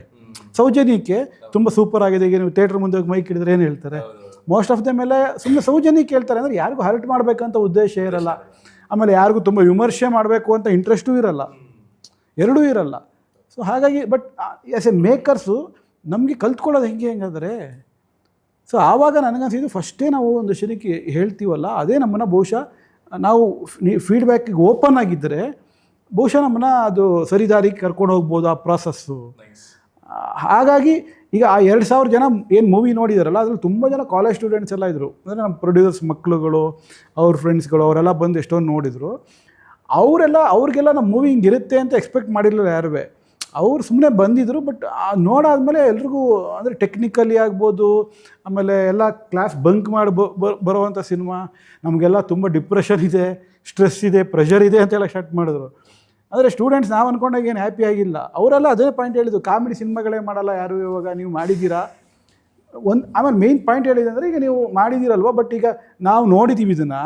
ಸೌಜನ್ಯಕ್ಕೆ ತುಂಬ ಸೂಪರ್ ಆಗಿದೆ, ಈಗ ನೀವು ಥಿಯೇಟ್ರ್ ಮುಂದೆ ಮೈಕ್ ಹಿಡಿದ್ರೆ ಏನು ಹೇಳ್ತಾರೆ, ಮೋಸ್ಟ್ ಆಫ್ ದೆಮ್ ಎಲ್ಲ ಸುಮ್ಮನೆ ಸೌಜನ್ಯಕ್ಕೆ ಹೇಳ್ತಾರೆ. ಅಂದರೆ ಯಾರಿಗೂ ಹರ್ಟ್ ಮಾಡಬೇಕಂತ ಉದ್ದೇಶ ಇರಲ್ಲ. ಆಮೇಲೆ ಯಾರಿಗೂ ತುಂಬ ವಿಮರ್ಶೆ ಮಾಡಬೇಕು ಅಂತ ಇಂಟ್ರೆಸ್ಟೂ ಇರಲ್ಲ, ಎರಡೂ ಇರಲ್ಲ. ಸೊ ಹಾಗಾಗಿ ಬಟ್ ಆ್ಯಸ್ ಎ ಮೇಕರ್ಸು ನಮಗೆ ಕಲ್ತ್ಕೊಳ್ಳೋದು ಹೆಂಗಾದರೆ, ಸೊ ಆವಾಗ ನನಗನ್ಸಿದ್ದು ಫಸ್ಟೇ ನಾವು ಒಂದು ವಿಷಯಕ್ಕೆ ಹೇಳ್ತೀವಲ್ಲ, ಅದೇ ನಮ್ಮನ್ನು ಬಹುಶಃ ನಾವು ಫೀಡ್ಬ್ಯಾಕಿಗೆ ಓಪನ್ ಆಗಿದ್ದರೆ ಬಹುಶಃ ನಮ್ಮನ್ನು ಅದು ಸರಿದಾರಿಗೆ ಕರ್ಕೊಂಡು ಹೋಗ್ಬೋದು ಆ ಪ್ರಾಸೆಸ್ಸು. ಹಾಗಾಗಿ ಈಗ ಆ 2000 ಜನ ಏನು ಮೂವಿ ನೋಡಿದಾರಲ್ಲ, ಅದ್ರಲ್ಲಿ ತುಂಬ ಜನ ಕಾಲೇಜ್ ಸ್ಟೂಡೆಂಟ್ಸ್ ಎಲ್ಲ ಇದ್ದರು. ಅಂದರೆ ನಮ್ಮ ಪ್ರೊಡ್ಯೂಸರ್ಸ್ ಮಕ್ಕಳುಗಳು, ಅವ್ರ ಫ್ರೆಂಡ್ಸ್ಗಳು, ಅವರೆಲ್ಲ ಬಂದು ಎಷ್ಟೊಂದು ನೋಡಿದರು. ಅವ್ರಿಗೆಲ್ಲ ನಮ್ಮ ಮೂವಿ ಹಿಂಗಿರುತ್ತೆ ಅಂತ ಎಕ್ಸ್ಪೆಕ್ಟ್ ಮಾಡಿರಲಿಲ್ಲ ಯಾರೂ. ಅವ್ರು ಸುಮ್ಮನೆ ಬಂದಿದ್ದರು. ಬಟ್ ನೋಡಾದ್ಮೇಲೆ ಎಲ್ರಿಗೂ ಅಂದರೆ ಟೆಕ್ನಿಕಲಿ ಆಗ್ಬೋದು, ಆಮೇಲೆ ಎಲ್ಲ ಕ್ಲಾಸ್ ಬಂಕ್ ಮಾಡಿ ಬರುವಂಥ ಸಿನಿಮಾ, ನಮಗೆಲ್ಲ ತುಂಬ ಡಿಪ್ರೆಷನ್ ಇದೆ, ಸ್ಟ್ರೆಸ್ ಇದೆ, ಪ್ರೆಷರ್ ಇದೆ ಅಂತೆಲ್ಲ ಸ್ಟಾರ್ಟ್ ಮಾಡಿದ್ರು. ಆದರೆ ಸ್ಟೂಡೆಂಟ್ಸ್ ನಾವು ಅಂದ್ಕೊಂಡಾಗ ಏನು ಹ್ಯಾಪಿ ಆಗಿಲ್ಲ. ಅವರೆಲ್ಲ ಅದೇ ಪಾಯಿಂಟ್ ಹೇಳಿದ್ದು, ಕಾಮಿಡಿ ಸಿನಿಮಾಗಳೇ ಮಾಡಲ್ಲ ಯಾರು, ಇವಾಗ ನೀವು ಮಾಡಿದ್ದೀರಾ. ಆಮೇಲೆ ಮೇಯ್ನ್ ಪಾಯಿಂಟ್ ಹೇಳಿದೆ ಅಂದರೆ, ಈಗ ನೀವು ಮಾಡಿದ್ದೀರಲ್ವ, ಬಟ್ ಈಗ ನಾವು ನೋಡಿದ್ದೀವಿ ಇದನ್ನು,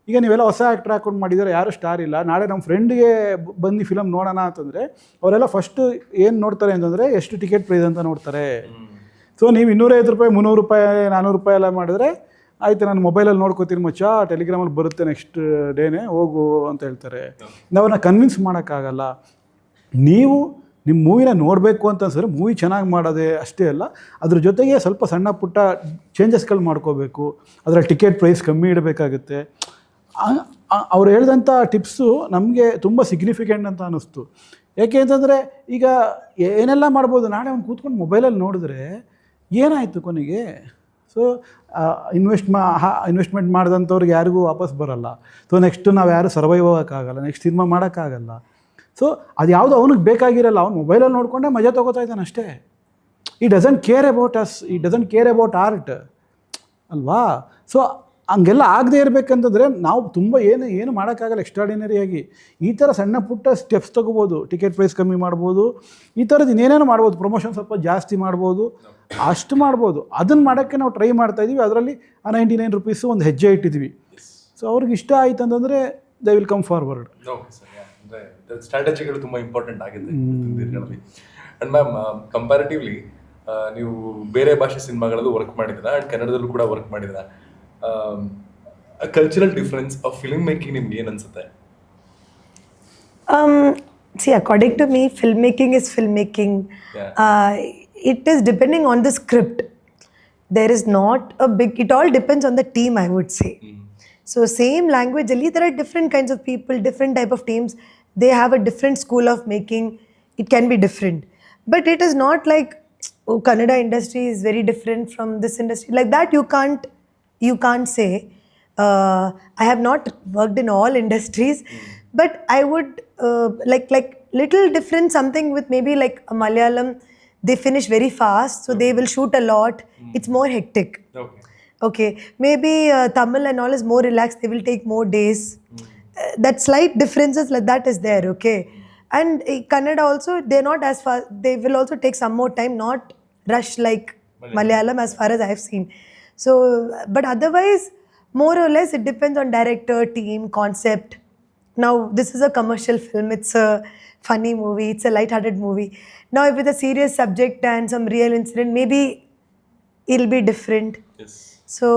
ಈಗ ನೀವೆಲ್ಲ ಹೊಸ ಆ್ಯಕ್ಟ್ರ್ ಹಾಕೊಂಡು ಮಾಡಿದ್ದಾರೆ, ಯಾರೂ ಸ್ಟಾರ್ ಇಲ್ಲ. ನಾಳೆ ನಮ್ಮ ಫ್ರೆಂಡ್ಗೆ ಬಂದು ಫಿಲಮ್ ನೋಡೋಣ ಅಂತಂದರೆ ಅವರೆಲ್ಲ ಫಸ್ಟು ಏನು ನೋಡ್ತಾರೆ ಅಂತಂದರೆ ಎಷ್ಟು ಟಿಕೆಟ್ ಪ್ರೈಸ್ ಅಂತ ನೋಡ್ತಾರೆ. ಸೊ ನೀವು 250 ರೂಪಾಯಿ, 300 ರೂಪಾಯಿ, 400 ರೂಪಾಯಿ ಎಲ್ಲ ಮಾಡಿದ್ರೆ ಆಯಿತು, ನಾನು ಮೊಬೈಲಲ್ಲಿ ನೋಡ್ಕೋತೀನಿ ಮಚ್ಚ, ಟೆಲಿಗ್ರಾಮಲ್ಲಿ ಬರುತ್ತೆ ನೆಕ್ಸ್ಟ್ ಡೇನೇ ಹೋಗು ಅಂತ ಹೇಳ್ತಾರೆ. ನಾವನ್ನ ಕನ್ವಿನ್ಸ್ ಮಾಡೋಕ್ಕಾಗಲ್ಲ. ನೀವು ನಿಮ್ಮ ಮೂವಿನ ನೋಡಬೇಕು ಅಂತ ಅನ್ಸಿದ್ರೆ ಮೂವಿ ಚೆನ್ನಾಗಿ ಮಾಡೋದೇ ಅಷ್ಟೇ ಅಲ್ಲ, ಅದ್ರ ಜೊತೆಗೆ ಸ್ವಲ್ಪ ಸಣ್ಣ ಪುಟ್ಟ ಚೇಂಜಸ್ಗಳು ಮಾಡ್ಕೋಬೇಕು. ಅದರ ಟಿಕೆಟ್ ಪ್ರೈಸ್ ಕಮ್ಮಿ ಇಡಬೇಕಾಗುತ್ತೆ. ಅವ್ರು ಹೇಳಿದಂಥ ಟಿಪ್ಸು ನಮಗೆ ತುಂಬ ಸಿಗ್ನಿಫಿಕೆಂಟ್ ಅಂತ ಅನ್ನಿಸ್ತು. ಯಾಕೆ ಅಂತಂದರೆ ಈಗ ಏನೆಲ್ಲ ಮಾಡ್ಬೋದು, ನಾಳೆ ಅವ್ನು ಕೂತ್ಕೊಂಡು ಮೊಬೈಲಲ್ಲಿ ನೋಡಿದ್ರೆ ಏನಾಯಿತು ಕೊನೆಗೆ. ಸೊ ಇನ್ವೆಸ್ಟ್ಮೆಂಟ್ ಮಾಡಿದಂಥವ್ರಿಗೆ ಯಾರಿಗೂ ವಾಪಸ್ ಬರೋಲ್ಲ. ಸೊ ನೆಕ್ಸ್ಟು ನಾವು ಯಾರು ಸರ್ವೈವ್ ಆಗೋಕ್ಕಾಗಲ್ಲ, ನೆಕ್ಸ್ಟ್ ಸಿನಿಮಾ ಮಾಡೋಕ್ಕಾಗಲ್ಲ. ಸೊ ಅದು ಯಾವುದು ಅವ್ನಿಗೆ ಬೇಕಾಗಿರಲ್ಲ, ಅವ್ನು ಮೊಬೈಲಲ್ಲಿ ನೋಡಿಕೊಂಡೇ ಮಜಾ ತೊಗೋತಾ ಇದ್ದಾನೆ ಅಷ್ಟೇ. ಈ ಡಸಂಟ್ ಕೇರ್ ಅಬೌಟ್ ಅಸ್, ಈ ಡಸಂಟ್ ಕೇರ್ ಅಬೌಟ್ ಆರ್ಟ್ ಅಲ್ವಾ. ಸೊ ಹಂಗೆಲ್ಲ ಆಗದೆ ಇರಬೇಕಂತಂದರೆ ನಾವು ತುಂಬ ಏನು ಮಾಡೋಕ್ಕಾಗಲ್ಲ ಎಕ್ಸ್ಟ್ರಾಡಿನರಿಯಾಗಿ. ಈ ಥರ ಸಣ್ಣ ಪುಟ್ಟ ಸ್ಟೆಪ್ಸ್ ತೊಗೋಬೋದು. ಟಿಕೆಟ್ ಪ್ರೈಸ್ ಕಮ್ಮಿ ಮಾಡ್ಬೋದು, ಈ ಥರದ್ದು ಇನ್ನೇನೇನೋ ಮಾಡ್ಬೋದು, ಪ್ರಮೋಷನ್ ಸ್ವಲ್ಪ ಜಾಸ್ತಿ ಮಾಡ್ಬೋದು, ಅಷ್ಟು ಮಾಡ್ಬೋದು. ಅದನ್ನು ಮಾಡೋಕ್ಕೆ ನಾವು ಟ್ರೈ ಮಾಡ್ತಾಯಿದ್ದೀವಿ. ಅದರಲ್ಲಿ ಆ 99 ರೂಪೀಸು ಒಂದು ಹೆಜ್ಜೆ ಇಟ್ಟಿದ್ವಿ. ಸೊ ಅವ್ರಿಗೆ ಇಷ್ಟ ಆಯ್ತು ಅಂತಂದರೆ ದೇ ವಿಲ್ ಕಮ್ ಫಾರ್ವರ್ಡ್. ಅಂದರೆ ಸ್ಟ್ರಾಟಜಿಗಳು ತುಂಬ ಇಂಪಾರ್ಟೆಂಟ್ ಆಗಿದೆ ದಿನಗಳಲ್ಲಿ. ಆ್ಯಂಡ್ ಮ್ಯಾಮ್, ಕಂಪ್ಯಾರಿಟಿವ್ಲಿ ನೀವು ಬೇರೆ ಭಾಷೆ ಸಿನಿಮಾಗಳಲ್ಲೂ ವರ್ಕ್ ಮಾಡಿದ್ದೀರಾ ಆ್ಯಂಡ್ ಕನ್ನಡದಲ್ಲೂ ಕೂಡ ವರ್ಕ್ ಮಾಡಿದ್ದೀರಾ. Cultural difference of film making ನಿಮ್ಗೆ ಏನು ಅನ್ಸುತ್ತೆ? See, according to me, filmmaking is filmmaking. It is depending on the script. There is not a big, it all depends on the team, I would say. So same language, there are different kinds of people, different type of teams. They have a different school of making. It can be different. But it is not like, oh, Kannada industry is very different from this industry. Like that, you can't say. I have not worked in all industries, but I would like little different something with maybe like a Malayalam. They finish very fast, so they will shoot a lot. It's more hectic. Okay. Maybe Tamil and all is more relaxed. They will take more days. That slight differences like that is there. Okay. And Kannada also, they're not as fast. They will also take some more time, not rush like Malayalam as far as I have seen. So, but otherwise, more or less, it depends on director, team, concept. Now, this is a commercial film. It's a funny movie. It's a light-hearted movie. Now, if it's a serious subject and some real incident, maybe it'll be different. Yes. So,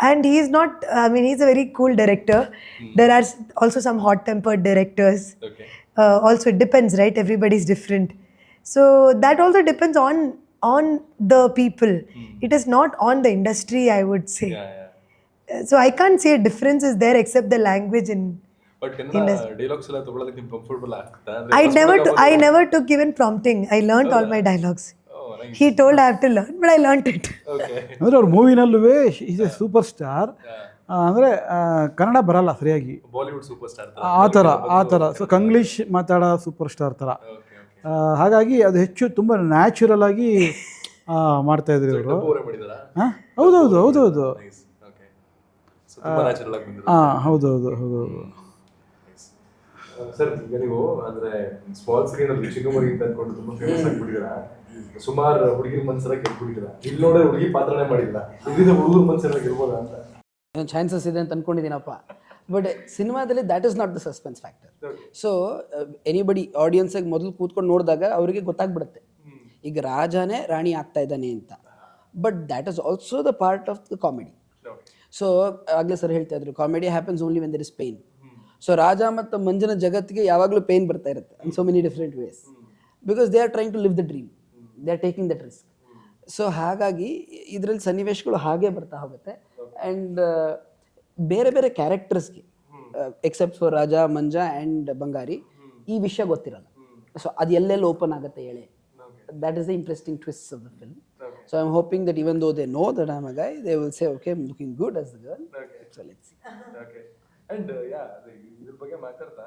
and he's not, I mean, he's a very cool director. There are also some hot-tempered directors. Okay. Also, it depends, right? Everybody's different. So, that also depends on the people. It is not on the industry, I would say. So I can't say a difference is there except the language in. But Kannada dialogues ಎಲ್ಲ ತಗೊಳ್ಳೋದಕ್ಕೆ ನಿಮ್ಗೆ ಕಂಫರ್ಟಬಲ್ ಆಗ್ತಾ? I never took even prompting. I learned all my dialogues. Oh, nice. He told I have to learn, but I learned it. Okay. ಅಂದರೆ ಅವ್ರ ಮೂವಿನಲ್ಲೂ ಈಸ್ ಎ ಸೂಪರ್ ಸ್ಟಾರ್, ಅಂದರೆ ಕನ್ನಡ ಬರಲ್ಲ ಸರಿಯಾಗಿ, ಬಾಲಿವುಡ್ ಸೂಪರ್ ಸ್ಟಾರ್ ಆ ಥರ ಸೊ ಕಂಗ್ಲೀಷ್ ಮಾತಾಡೋ ಸೂಪರ್ ಸ್ಟಾರ್ ಥರ. ಹಾಗಾಗಿ ಅದು ಹೆಚ್ಚು ತುಂಬ ನ್ಯಾಚುರಲ್ ಆಗಿ ಮಾಡ್ತಾಯಿದ್ರು ಇವರು. ಹಾಂ ಹೌದೌದು ಹೌದೌದು ಹಾಂ ಹೌದೌದು ಹೌದೌದು. ಸರ್ ಈಗ ನೀವು ಅಂದ್ರೆ ಸ್ಮಾಲ್ ಸ್ಕ್ರೀನ್ ಅಲ್ಲಿ ಚಿಕ್ಕಮರಿ ಅಂತ ಅನ್ಕೊಂಡು ತುಂಬಾ ಫೇಮಸ್ ಆಗಿಬಿಟ್ಟಿದ್ದೀರಾ, ಸುಮಾರು ಹುಡುಗಿರ ಮನ್ಸೆಲ್ಲ ಗೆದ್ಬಿಟ್ಟಿದ್ದೀರಾ. ಇಲ್ಲಿ ನೋಡ್ರೆ ಹುಡುಗಿ ಪಾತ್ರನೇ ಮಾಡಿಲ್ಲ, ಇದರಿಂದ ಹುಡುಗರ ಮನ್ಸೆಲ್ಲ ಗೆಲ್ಬೋದಾ ಅಂತ ಚಾನ್ಸಸ್ ಇದೆ ಅಂತ ಅನ್ಕೊಂಡಿದ್ದೀನಪ್ಪ. ಬಟ್ ಸಿನಿಮಾದಲ್ಲಿ that is not the suspense factor. So anybody ಆಡಿಯನ್ಸಿಗೆ ಮೊದಲು ಕೂತ್ಕೊಂಡು ನೋಡಿದಾಗ ಅವರಿಗೆ ಗೊತ್ತಾಗ್ಬಿಡುತ್ತೆ ಈಗ ರಾಜನೇ ರಾಣಿ ಆಗ್ತಾ ಇದ್ದಾನೆ ಅಂತ. But that is also the part of the comedy. So ಆಗಲೇ ಸರ್ ಹೇಳ್ತಾ ಇದ್ರು comedy happens only when there is pain. So Raja ಮತ್ತು ಮಂಜನ ಜಗತ್ತಿಗೆ ಯಾವಾಗಲೂ ಪೇನ್ ಬರ್ತಾ ಇರುತ್ತೆ in so many different ways, because they are trying to live the dream, they are taking that risk. So ಹಾಗಾಗಿ ಇದರಲ್ಲಿ ಸನ್ನಿವೇಶಗಳು ಹಾಗೆ ಬರ್ತಾ ಹೋಗುತ್ತೆ. ಆ್ಯಂಡ್ ಬೇರೆ ಬೇರೆ ಕ್ಯಾರೆಕ್ಟರ್ಸ್ಗೆ except for Raja, Manja and Bangari ಈ ವಿಷಯ ಗೊತ್ತಿರಲ್ಲ. ಸೊ ಅದು ಎಲ್ಲೆಲ್ಲಿ ಓಪನ್ ಆಗುತ್ತೆ ಹೇಳಿ, that is the interesting twists of the film. So I'm hoping that even though they know that I'm a guy, they will say, okay, I'm looking good as the girl. So let's see. And ಇದ್ರ ಬಗ್ಗೆ ಮಾತಾಡ್ತಾ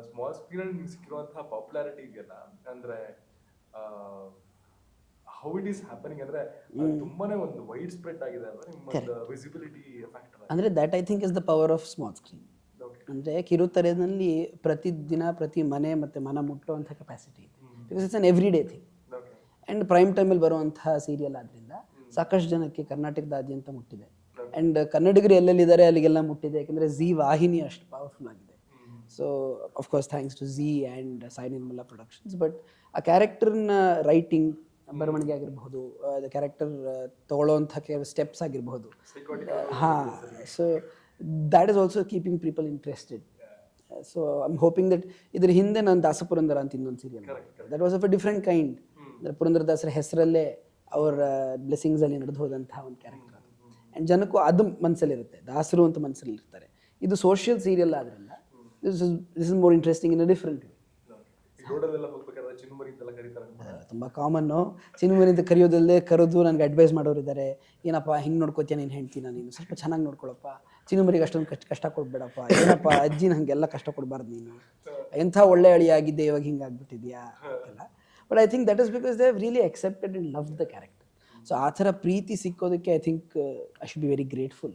ಸ್ಮಾಲ್ ಸ್ಕ್ರೀನ್ ಅಲ್ಲಿ ನಿಮ್ಗೆ ಸಿಕ್ಕಿರುವಂತಹ ಪಾಪ್ಯುಲಾರಿಟಿ ಇದೆಯಲ್ಲ, ಅಂದ್ರೆ ಹೌ ಇಟ್ ಈಸ್ ಹ್ಯಾಪನಿಂಗ್ ಅಂದ್ರೆ ತುಂಬಾನೇ ಒಂದು ವೈಡ್ ಸ್ಪ್ರೆಡ್ ಆಗಿದೆ ಅಂದ್ರೆ ನಿಮ್ಮ ವಿಸಿಬಿಲಿಟಿ ಫ್ಯಾಕ್ಟರ್ ಅಂದ್ರೆ that I think is the power of small screen. ಅಂದರೆ ಕಿರುತೆರೆನಲ್ಲಿ ಪ್ರತಿದಿನ ಪ್ರತಿ ಮನೆ ಮತ್ತು ಮನ ಮುಟ್ಟುವಂಥ ಕೆಪಾಸಿಟಿ ಇದೆ, because it's an every day thing. And prime ಟೈಮಲ್ಲಿ ಬರುವಂತಹ ಸೀರಿಯಲ್ ಆದ್ದರಿಂದ ಸಾಕಷ್ಟು ಜನಕ್ಕೆ ಕರ್ನಾಟಕದಾದ್ಯಂತ ಮುಟ್ಟಿದೆ. ಆ್ಯಂಡ್ ಕನ್ನಡಿಗರು ಎಲ್ಲೆಲ್ಲಿದ್ದಾರೆ ಅಲ್ಲಿಗೆಲ್ಲ ಮುಟ್ಟಿದೆ, ಯಾಕೆಂದರೆ ಝೀ ವಾಹಿನಿ ಅಷ್ಟು ಪವರ್ಫುಲ್ ಆಗಿದೆ. So of course thanks to Zee and Sai Nirmala productions. But ಆ ಕ್ಯಾರೆಕ್ಟರ್ನ ರೈಟಿಂಗ್ ಬರವಣಿಗೆ ಆಗಿರಬಹುದು, ಅದು ಕ್ಯಾರೆಕ್ಟರ್ ತೊಗೊಳ್ಳೋವಂಥ ಕೆಲವು ಸ್ಟೆಪ್ಸ್ ಆಗಿರಬಹುದು. ಹಾಂ, so that is also keeping people interested. So I am hoping that ಇದ್ರ ಹಿಂದೆ ನಾನು ದಾಸಪುರಂದರ ಅಂತ ಇನ್ನೊಂದು serial, that was of a different kind. ಅಂದರೆ ಪುರಂದರದಾಸರ ಹೆಸರಲ್ಲೇ ಅವರ ಬ್ಲೆಸ್ಸಿಂಗ್ಸಲ್ಲಿ ನಡೆದು ಹೋದಂತಹ ಒಂದು ಕ್ಯಾರೆಕ್ಟರ್ ಅದು. ಆ್ಯಂಡ್ ಜನಕ್ಕೂ ಅದು ಮನಸ್ಸಲ್ಲಿರುತ್ತೆ, ದಾಸರು ಅಂತ ಮನಸ್ಸಲ್ಲಿ ಇರ್ತಾರೆ. ಇದು ಸೋಷಿಯಲ್ ಸೀರಿಯಲ್ ಆದ್ದರಿಂದ this is more interesting in a different way. ತುಂಬ ಕಾಮನ್ನು ಚಿನ್ಮರಿ ಅಂತ ಕರೆಯೋದಲ್ಲದೆ ಕರೆದು ನನಗೆ ಅಡ್ವೈಸ್ ಮಾಡೋರಿದ್ದಾರೆ. ಏನಪ್ಪ ಹಿಂಗೆ ನೋಡ್ಕೋತೀಯ ನೀನು ಹೆಂಡ್ತಿನ, ನೀನು ಸ್ವಲ್ಪ ಚೆನ್ನಾಗಿ ನೋಡ್ಕೊಳಪ್ಪ, ಚಿನ್ಮರಿಗೆ ಅಷ್ಟೊಂದು ಕಷ್ಟ ಕೊಡ್ಬೇಡಪ್ಪ, ಏನಪ್ಪ ಅಜ್ಜಿನ ಹಾಗೆಲ್ಲ ಕಷ್ಟ ಕೊಡಬಾರ್ದು, ನೀನು ಎಂಥ ಒಳ್ಳೆ ಅಳಿಯಾಗಿದ್ದೆ ಇವಾಗ ಹಿಂಗೆ ಆಗ್ಬಿಟ್ಟಿದ್ಯಾ ಅಂತೆಲ್ಲ. But I think that is because they have really accepted and love the character. So ಆ ಥರ ಪ್ರೀತಿ ಸಿಕ್ಕೋದಕ್ಕೆ I think I should be very grateful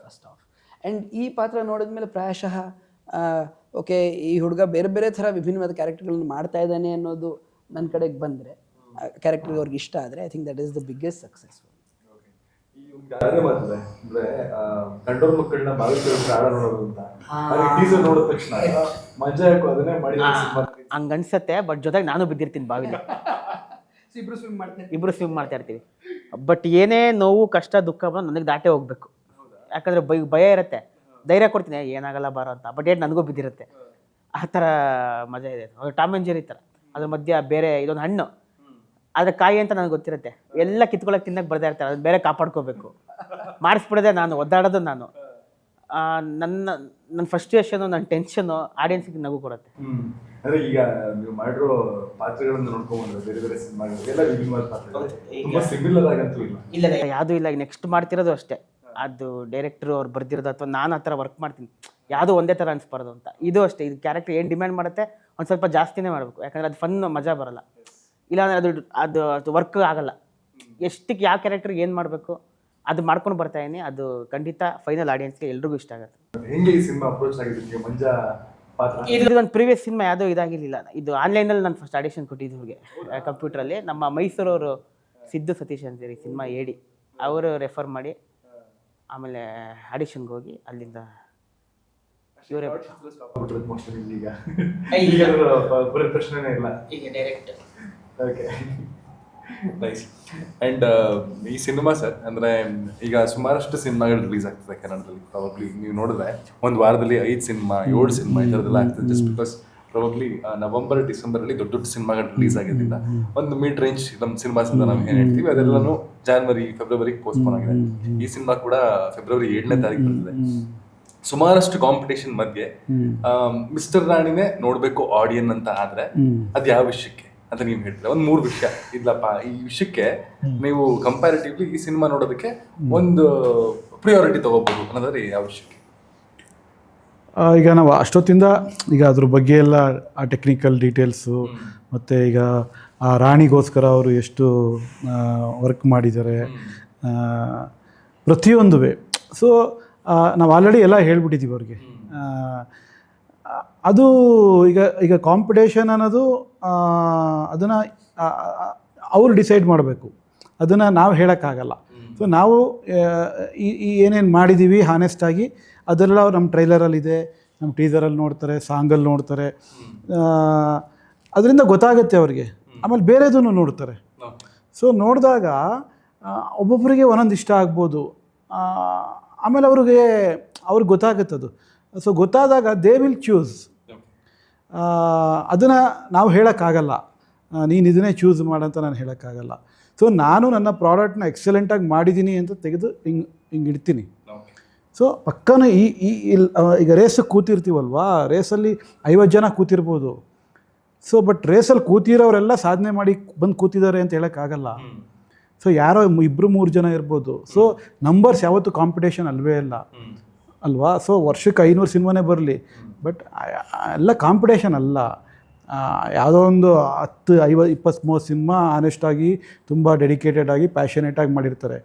first off. And ಈ ಪಾತ್ರ ನೋಡಿದ್ಮೇಲೆ ಪ್ರಾಯಶಃ ಓಕೆ ಈ ಹುಡುಗ ಬೇರೆ ಬೇರೆ ಥರ ವಿಭಿನ್ನವಾದ ಕ್ಯಾರೆಕ್ಟರ್ಗಳನ್ನು ಮಾಡ್ತಾ ಇದ್ದಾನೆ ಅನ್ನೋದು ನನ್ನ ಕಡೆಗೆ ಬಂದರೆ, ಕ್ಯಾರೆಕ್ಟರ್ಗೆ ಅವ್ರಿಗೆ ಇಷ್ಟ ಆದರೆ, I think that is the biggest success. ಈ ಒಂದು ಗಾದೆ ಮಾತಿದೆ ಅಂದ್ರೆ ಕಂಡೋರ್ ಮಕ್ಕಳನ್ನ ಬಾವಿಗೆ ಆಡ ನೋಡೋದು ಅಂತ. ಟೀಸರ್ ನೋಡಿದ ತಕ್ಷಣ ಮಜಾ ಯಾಕೋ ಅದನ್ನೇ ಮಾಡಿ ಹಂಗ ಅನ್ಸತ್ತೆ. ಬಟ್ ಜೊತೆಗೆ ನಾನು ಬಿದ್ದಿರ್ತೀನಿ ಬಾವಿಲಿ, ಇಬ್ರು ಸ್ವಿಮ್ ಮಾಡ್ತಾ ಇರ್ತೀವಿ. ಬಟ್ ಏನೇ ನೋವು ಕಷ್ಟ ದುಃಖ ಬಂದು ನನಗೆ ದಾಟೇ ಹೋಗ್ಬೇಕು, ಯಾಕಂದ್ರೆ ಭಯ ಇರುತ್ತೆ. ಧೈರ್ಯ ಕೊಡ್ತೀನಿ ಏನಾಗಲ್ಲ ಬಾರೋ ಅಂತ, ಬಟ್ ಏನು ನನಗೂ ಬಿದ್ದಿರುತ್ತೆ. ಆ ಥರ ಮಜಾ ಇದೆ. ಟಾಮ್ ಆ್ಯಂಡ್ ಜೆರ್ರಿ ಥರ ಅದ್ರ ಮಧ್ಯ ಬೇರೆ ಇದೊಂದು ಹಣ್ಣು, ಆದರೆ ಕಾಯಿ ಅಂತ ನನಗೆ ಗೊತ್ತಿರುತ್ತೆ. ಎಲ್ಲ ಕಿತ್ಕೊಳಕ್ಕೆ ತಿನ್ನಕ್ಕೆ ಬರ್ತಾ ಇರ್ತಾರೆ, ಅದನ್ನ ಬೇರೆ ಕಾಪಾಡ್ಕೋಬೇಕು. ಮಾಡಿಸ್ಬಿಡೋದೆ ನಾನು, ಒದ್ದಾಡೋದು ನಾನು. ನನ್ನ ಫ್ರಸ್ಟ್ರೇಷನು, ನನ್ನ ಟೆನ್ಷನು ಆಡಿಯನ್ಸಿಗೆ ನಗು ಕೊಡುತ್ತೆ. ಅಂದ್ರೆ ಈಗ ನೀವು ಮಾಡಿರೋ ಪಾತ್ರಗಳನ್ನು ನೋಡ್ಕೊಂಡ್ರೆ ಬೇರೆ ಬೇರೆ ಸಿನಿಮಾಗಳೆಲ್ಲ ವಿಭಿನ್ನವಾದ ಪಾತ್ರಗಳು, ತುಂಬಾ ಸಿಮಿಲರ್ ಆಗಂತೂ ಇಲ್ಲ. ಯಾವುದೂ ಇಲ್ಲ. ಈಗ ನೆಕ್ಸ್ಟ್ ಮಾಡ್ತಿರೋದು ಅಷ್ಟೇ, ಅದು ಡೈರೆಕ್ಟ್ರು ಅವ್ರು ಬರ್ದಿರೋದು ಅಥವಾ ನಾನು ಆ ಥರ ವರ್ಕ್ ಮಾಡ್ತೀನಿ, ಯಾವುದೂ ಒಂದೇ ಥರ ಅನಿಸ್ಬಾರ್ದು ಅಂತ. ಇದು ಅಷ್ಟೇ, ಇದು ಕ್ಯಾರೆಕ್ಟರ್ ಏನು ಡಿಮ್ಯಾಂಡ್ ಮಾಡುತ್ತೆ ಒಂದು ಸ್ವಲ್ಪ ಜಾಸ್ತಿನೇ ಮಾಡಬೇಕು, ಯಾಕಂದರೆ ಅದು ಫನ್ ಮಜಾ ಬರೋಲ್ಲ. ಇಲ್ಲಾಂದರೆ ಅದು ವರ್ಕ್ ಆಗಲ್ಲ. ಎಷ್ಟಕ್ಕೆ ಯಾವ ಕ್ಯಾರೆಕ್ಟರ್ಗೆ ಏನು ಮಾಡಬೇಕು ಅದು ಮಾಡ್ಕೊಂಡು ಬರ್ತಾ ಇದೀನಿ. ಅದು ಖಂಡಿತ ಫೈನಲ್ ಆಡಿಯನ್ಸ್ಗೆ ಎಲ್ರಿಗೂ ಇಷ್ಟ ಆಗುತ್ತೆ. ಹೆಂಗೆ ಈ ಸಿನಿಮಾ ಅಪ್ರೋಚ್ ಆಗಿದ್ದಕ್ಕೆ ಮಂಜಾ ಪಾತ್ರ? ಇದು ನನ್ನ ಪ್ರೀವಿಯಸ್ ಸಿನಿಮಾ ಯಾವುದೂ ಇದಾಗಿರಲಿಲ್ಲ. ಇದು ಆನ್ಲೈನಲ್ಲಿ ನಾನು ಫಸ್ಟ್ ಆಡಿಷನ್ ಕೊಟ್ಟಿದ್ದು ಅವ್ರಿಗೆ ಕಂಪ್ಯೂಟ್ರಲ್ಲಿ. ನಮ್ಮ ಮೈಸೂರವರು ಸಿದ್ದು ಸತೀಶ್ ಅಂತೇಳಿ ಸಿನಿಮಾ ಹೇಳಿ ಅವರು ರೆಫರ್ ಮಾಡಿ ಆಮೇಲೆ ಆಡಿಷನ್ಗೆ ಹೋಗಿ ಅಲ್ಲಿಂದ ಇವರೇ ಪ್ರಶ್ನೆನೇ ಇಲ್ಲ ಈಗ ಡೈರೆಕ್ಟ್. Okay, nice. ಆ್ಯಂಡ್ ಈ ಸಿನಿಮಾ ಸರ್ ಅಂದರೆ ಈಗ ಸುಮಾರಷ್ಟು ಸಿನಿಮಾಗಳು ರಿಲೀಸ್ ಆಗ್ತದೆ ಕನ್ನಡದಲ್ಲಿ. ಪ್ರಾಬಬ್ಲಿ ನೀವು ನೋಡಿದ್ರೆ ಒಂದು ವಾರದಲ್ಲಿ 5 ಸಿನಿಮಾ 7 ಸಿನಿಮಾ ಈ ಥರದ್ದೆಲ್ಲ ಆಗ್ತದೆ. ಜಸ್ಟ್ ಬಿಕಾಸ್ ಪ್ರಾಬಬ್ಲಿ ನವೆಂಬರ್ ಡಿಸೆಂಬರಲ್ಲಿ ದೊಡ್ಡ ದೊಡ್ಡ ಸಿನಿಮಾಗಳು ರಿಲೀಸ್ ಆಗಿದ್ದರಿಂದ ಒಂದು ಮಿಡ್ ರೇಂಜ್ ನಮ್ಮ ಸಿನಿಮಾಸ್ ಅಂತ ನಾವು ಏನು ಹೇಳ್ತೀವಿ ಅದೆಲ್ಲನೂ ಜಾನ್ವರಿ ಫೆಬ್ರವರಿಗೆ ಪೋಸ್ಟ್ಪೋನ್ ಆಗಿದೆ. ಈ ಸಿನಿಮಾ ಕೂಡ ಫೆಬ್ರವರಿ 7ನೇ ತಾರೀಕು ಬಂದಿದೆ. ಸುಮಾರಷ್ಟು ಕಾಂಪಿಟೇಷನ್ ಮಧ್ಯೆ ಮಿಸ್ಟರ್ ರಾಣಿನೇ ನೋಡ್ಬೇಕು ಆಡಿಯನ್ ಅಂತ ಆದ್ರೆ ಅದು ಯಾವ ವಿಷಯಕ್ಕೆ ಅಂತ ನೀವು ಹೇಳ್ತೀರಾ? ಒಂದು 3 ವಿಷಯ ಇಲ್ಲಪ್ಪ ಈ ವಿಷಯಕ್ಕೆ ನೀವು ಕಂಪ್ಯಾರಿಟಿವ್ಲಿ ಈ ಸಿನಿಮಾ ನೋಡೋದಕ್ಕೆ ಒಂದು ಪ್ರಿಯಾರಿಟಿ ತಗೋಬಹುದು ಅನ್ನೋದ್ರೆ ಯಾವ ವಿಷಯಕ್ಕೆ? ಈಗ ನಾವು ಅಷ್ಟೊತ್ತಿಂದ ಈಗ ಅದ್ರ ಬಗ್ಗೆ ಎಲ್ಲ ಆ ಟೆಕ್ನಿಕಲ್ ಡೀಟೇಲ್ಸು ಮತ್ತು ಈಗ ಆ ರಾಣಿಗೋಸ್ಕರ ಅವರು ಎಷ್ಟು ವರ್ಕ್ ಮಾಡಿದ್ದಾರೆ ಪ್ರತಿಯೊಂದುವೇ. ಸೊ ನಾವು ಆಲ್ರೆಡಿ ಎಲ್ಲ ಹೇಳ್ಬಿಟ್ಟಿದ್ದೀವಿ ಅವ್ರಿಗೆ. ಅದು ಈಗ ಕಾಂಪಿಟೇಷನ್ ಅನ್ನೋದು ಅದನ್ನು ಅವರು ಡಿಸೈಡ್ ಮಾಡಬೇಕು, ಅದನ್ನು ನಾವು ಹೇಳೋಕ್ಕಾಗಲ್ಲ. ಸೊ ನಾವು ಈ ಏನೇನು ಮಾಡಿದ್ದೀವಿ ಹಾನೆಸ್ಟಾಗಿ ಅದೆಲ್ಲ ನಮ್ಮ ಟ್ರೈಲರಲ್ಲಿದೆ, ನಮ್ಮ ಟೀಸರಲ್ಲಿ ನೋಡ್ತಾರೆ, ಸಾಂಗಲ್ಲಿ ನೋಡ್ತಾರೆ, ಅದರಿಂದ ಗೊತ್ತಾಗುತ್ತೆ ಅವ್ರಿಗೆ. ಆಮೇಲೆ ಬೇರೆದನ್ನು ನೋಡ್ತಾರೆ. ಸೊ ನೋಡಿದಾಗ ಒಬ್ಬೊಬ್ಬರಿಗೆ ಒಂದೊಂದು ಇಷ್ಟ ಆಗ್ಬೋದು, ಆಮೇಲೆ ಅವ್ರಿಗೆ ಗೊತ್ತಾಗುತ್ತೆ ಅದು. ಸೊ ಗೊತ್ತಾದಾಗ ದೇ ವಿಲ್ ಚೂಸ್. ಅದನ್ನು ನಾವು ಹೇಳೋಕ್ಕಾಗಲ್ಲ, ನೀನು ಇದನ್ನೇ ಚೂಸ್ ಮಾಡಂತ ನಾನು ಹೇಳೋಕ್ಕಾಗಲ್ಲ. ಸೊ ನಾನು ನನ್ನ ಪ್ರಾಡಕ್ಟ್ನ ಎಕ್ಸಲೆಂಟಾಗಿ ಮಾಡಿದ್ದೀನಿ ಅಂತ ತೆಗೆದು ಹಿಂಗೆ ಇಡ್ತೀನಿ. ಸೊ ಪಕ್ಕನೂ ಈಗ ರೇಸಿಗೆ ಕೂತಿರ್ತೀವಲ್ವಾ, ರೇಸಲ್ಲಿ 50 ಜನ ಕೂತಿರ್ಬೋದು. ಸೊ ಬಟ್ ರೇಸಲ್ಲಿ ಕೂತಿರೋರೆಲ್ಲ ಸಾಧನೆ ಮಾಡಿ ಬಂದು ಕೂತಿದ್ದಾರೆ ಅಂತ ಹೇಳೋಕ್ಕಾಗಲ್ಲ. ಸೊ ಯಾರೋ 2-3 ಜನ ಇರ್ಬೋದು. ಸೊ ನಂಬರ್ಸ್ ಯಾವತ್ತೂ ಕಾಂಪಿಟೇಷನ್ ಅಲ್ವೇ ಇಲ್ಲ ಅಲ್ವಾ. ಸೊ ವರ್ಷಕ್ಕೆ 500 ಸಿನಿಮಾನೇ ಬರಲಿ, ಬಟ್ ಎಲ್ಲ ಕಾಂಪಿಟೇಷನ್ ಅಲ್ಲ. ಯಾವುದೋ ಒಂದು 10, 50, 20, 30 ಸಿನಿಮಾ ಆನೆಸ್ಟಾಗಿ ತುಂಬ ಡೆಡಿಕೇಟೆಡ್ ಆಗಿ ಪ್ಯಾಷನೇಟಾಗಿ ಮಾಡಿರ್ತಾರೆ.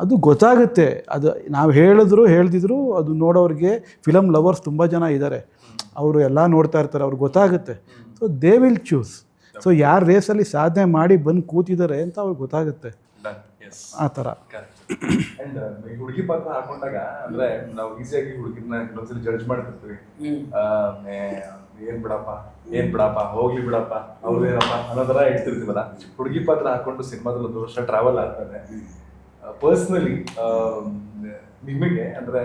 ಅದು ಗೊತ್ತಾಗುತ್ತೆ. ಅದು ನಾವು ಹೇಳ್ದಿದ್ರು ಅದು ನೋಡೋರಿಗೆ ಫಿಲಮ್ ಲವರ್ಸ್ ತುಂಬ ಜನ ಇದ್ದಾರೆ, ಅವರು ಎಲ್ಲ ನೋಡ್ತಾ ಇರ್ತಾರೆ, ಅವ್ರಿಗೆ ಗೊತ್ತಾಗುತ್ತೆ. So they will choose. So ಯಾರು ರೇಸಲ್ಲಿ ಸಾಧನೆ ಮಾಡಿ ಬಂದು ಕೂತಿದ್ದಾರೆ ಅಂತ ಅವ್ರಿಗೆ ಗೊತ್ತಾಗುತ್ತೆ. ಆ ಥರ. ಅಂಡ್ ಈ ಹುಡುಗಿ ಪಾತ್ರ ಹಾಕೊಂಡಾಗ ಅಂದ್ರೆ ನಾವು ಈಸಿಯಾಗಿ ಹುಡುಗಿನ ಕೆಲವೊಂದ್ಸಲಿ ಜಡ್ಜ್ ಮಾಡ್ತಿರ್ತೀವಿ. ಏನ್ ಬಿಡಪ್ಪ ಹೋಗ್ಲಿ ಬಿಡಪ್ಪ ಅವ್ರೇನಪ್ಪ ಅನ್ನೋ ತರ ಹೇಳ್ತಿರ್ತೀವಲ್ಲ. ಹುಡುಗಿ ಪಾತ್ರ ಹಾಕೊಂಡು ಸಿನಿಮಾದಲ್ಲಿ 1 ವರ್ಷ ಟ್ರಾವೆಲ್ ಆಗ್ತದೆ. ಪರ್ಸ್ನಲಿ ನಿಮಗೆ ಅಂದ್ರೆ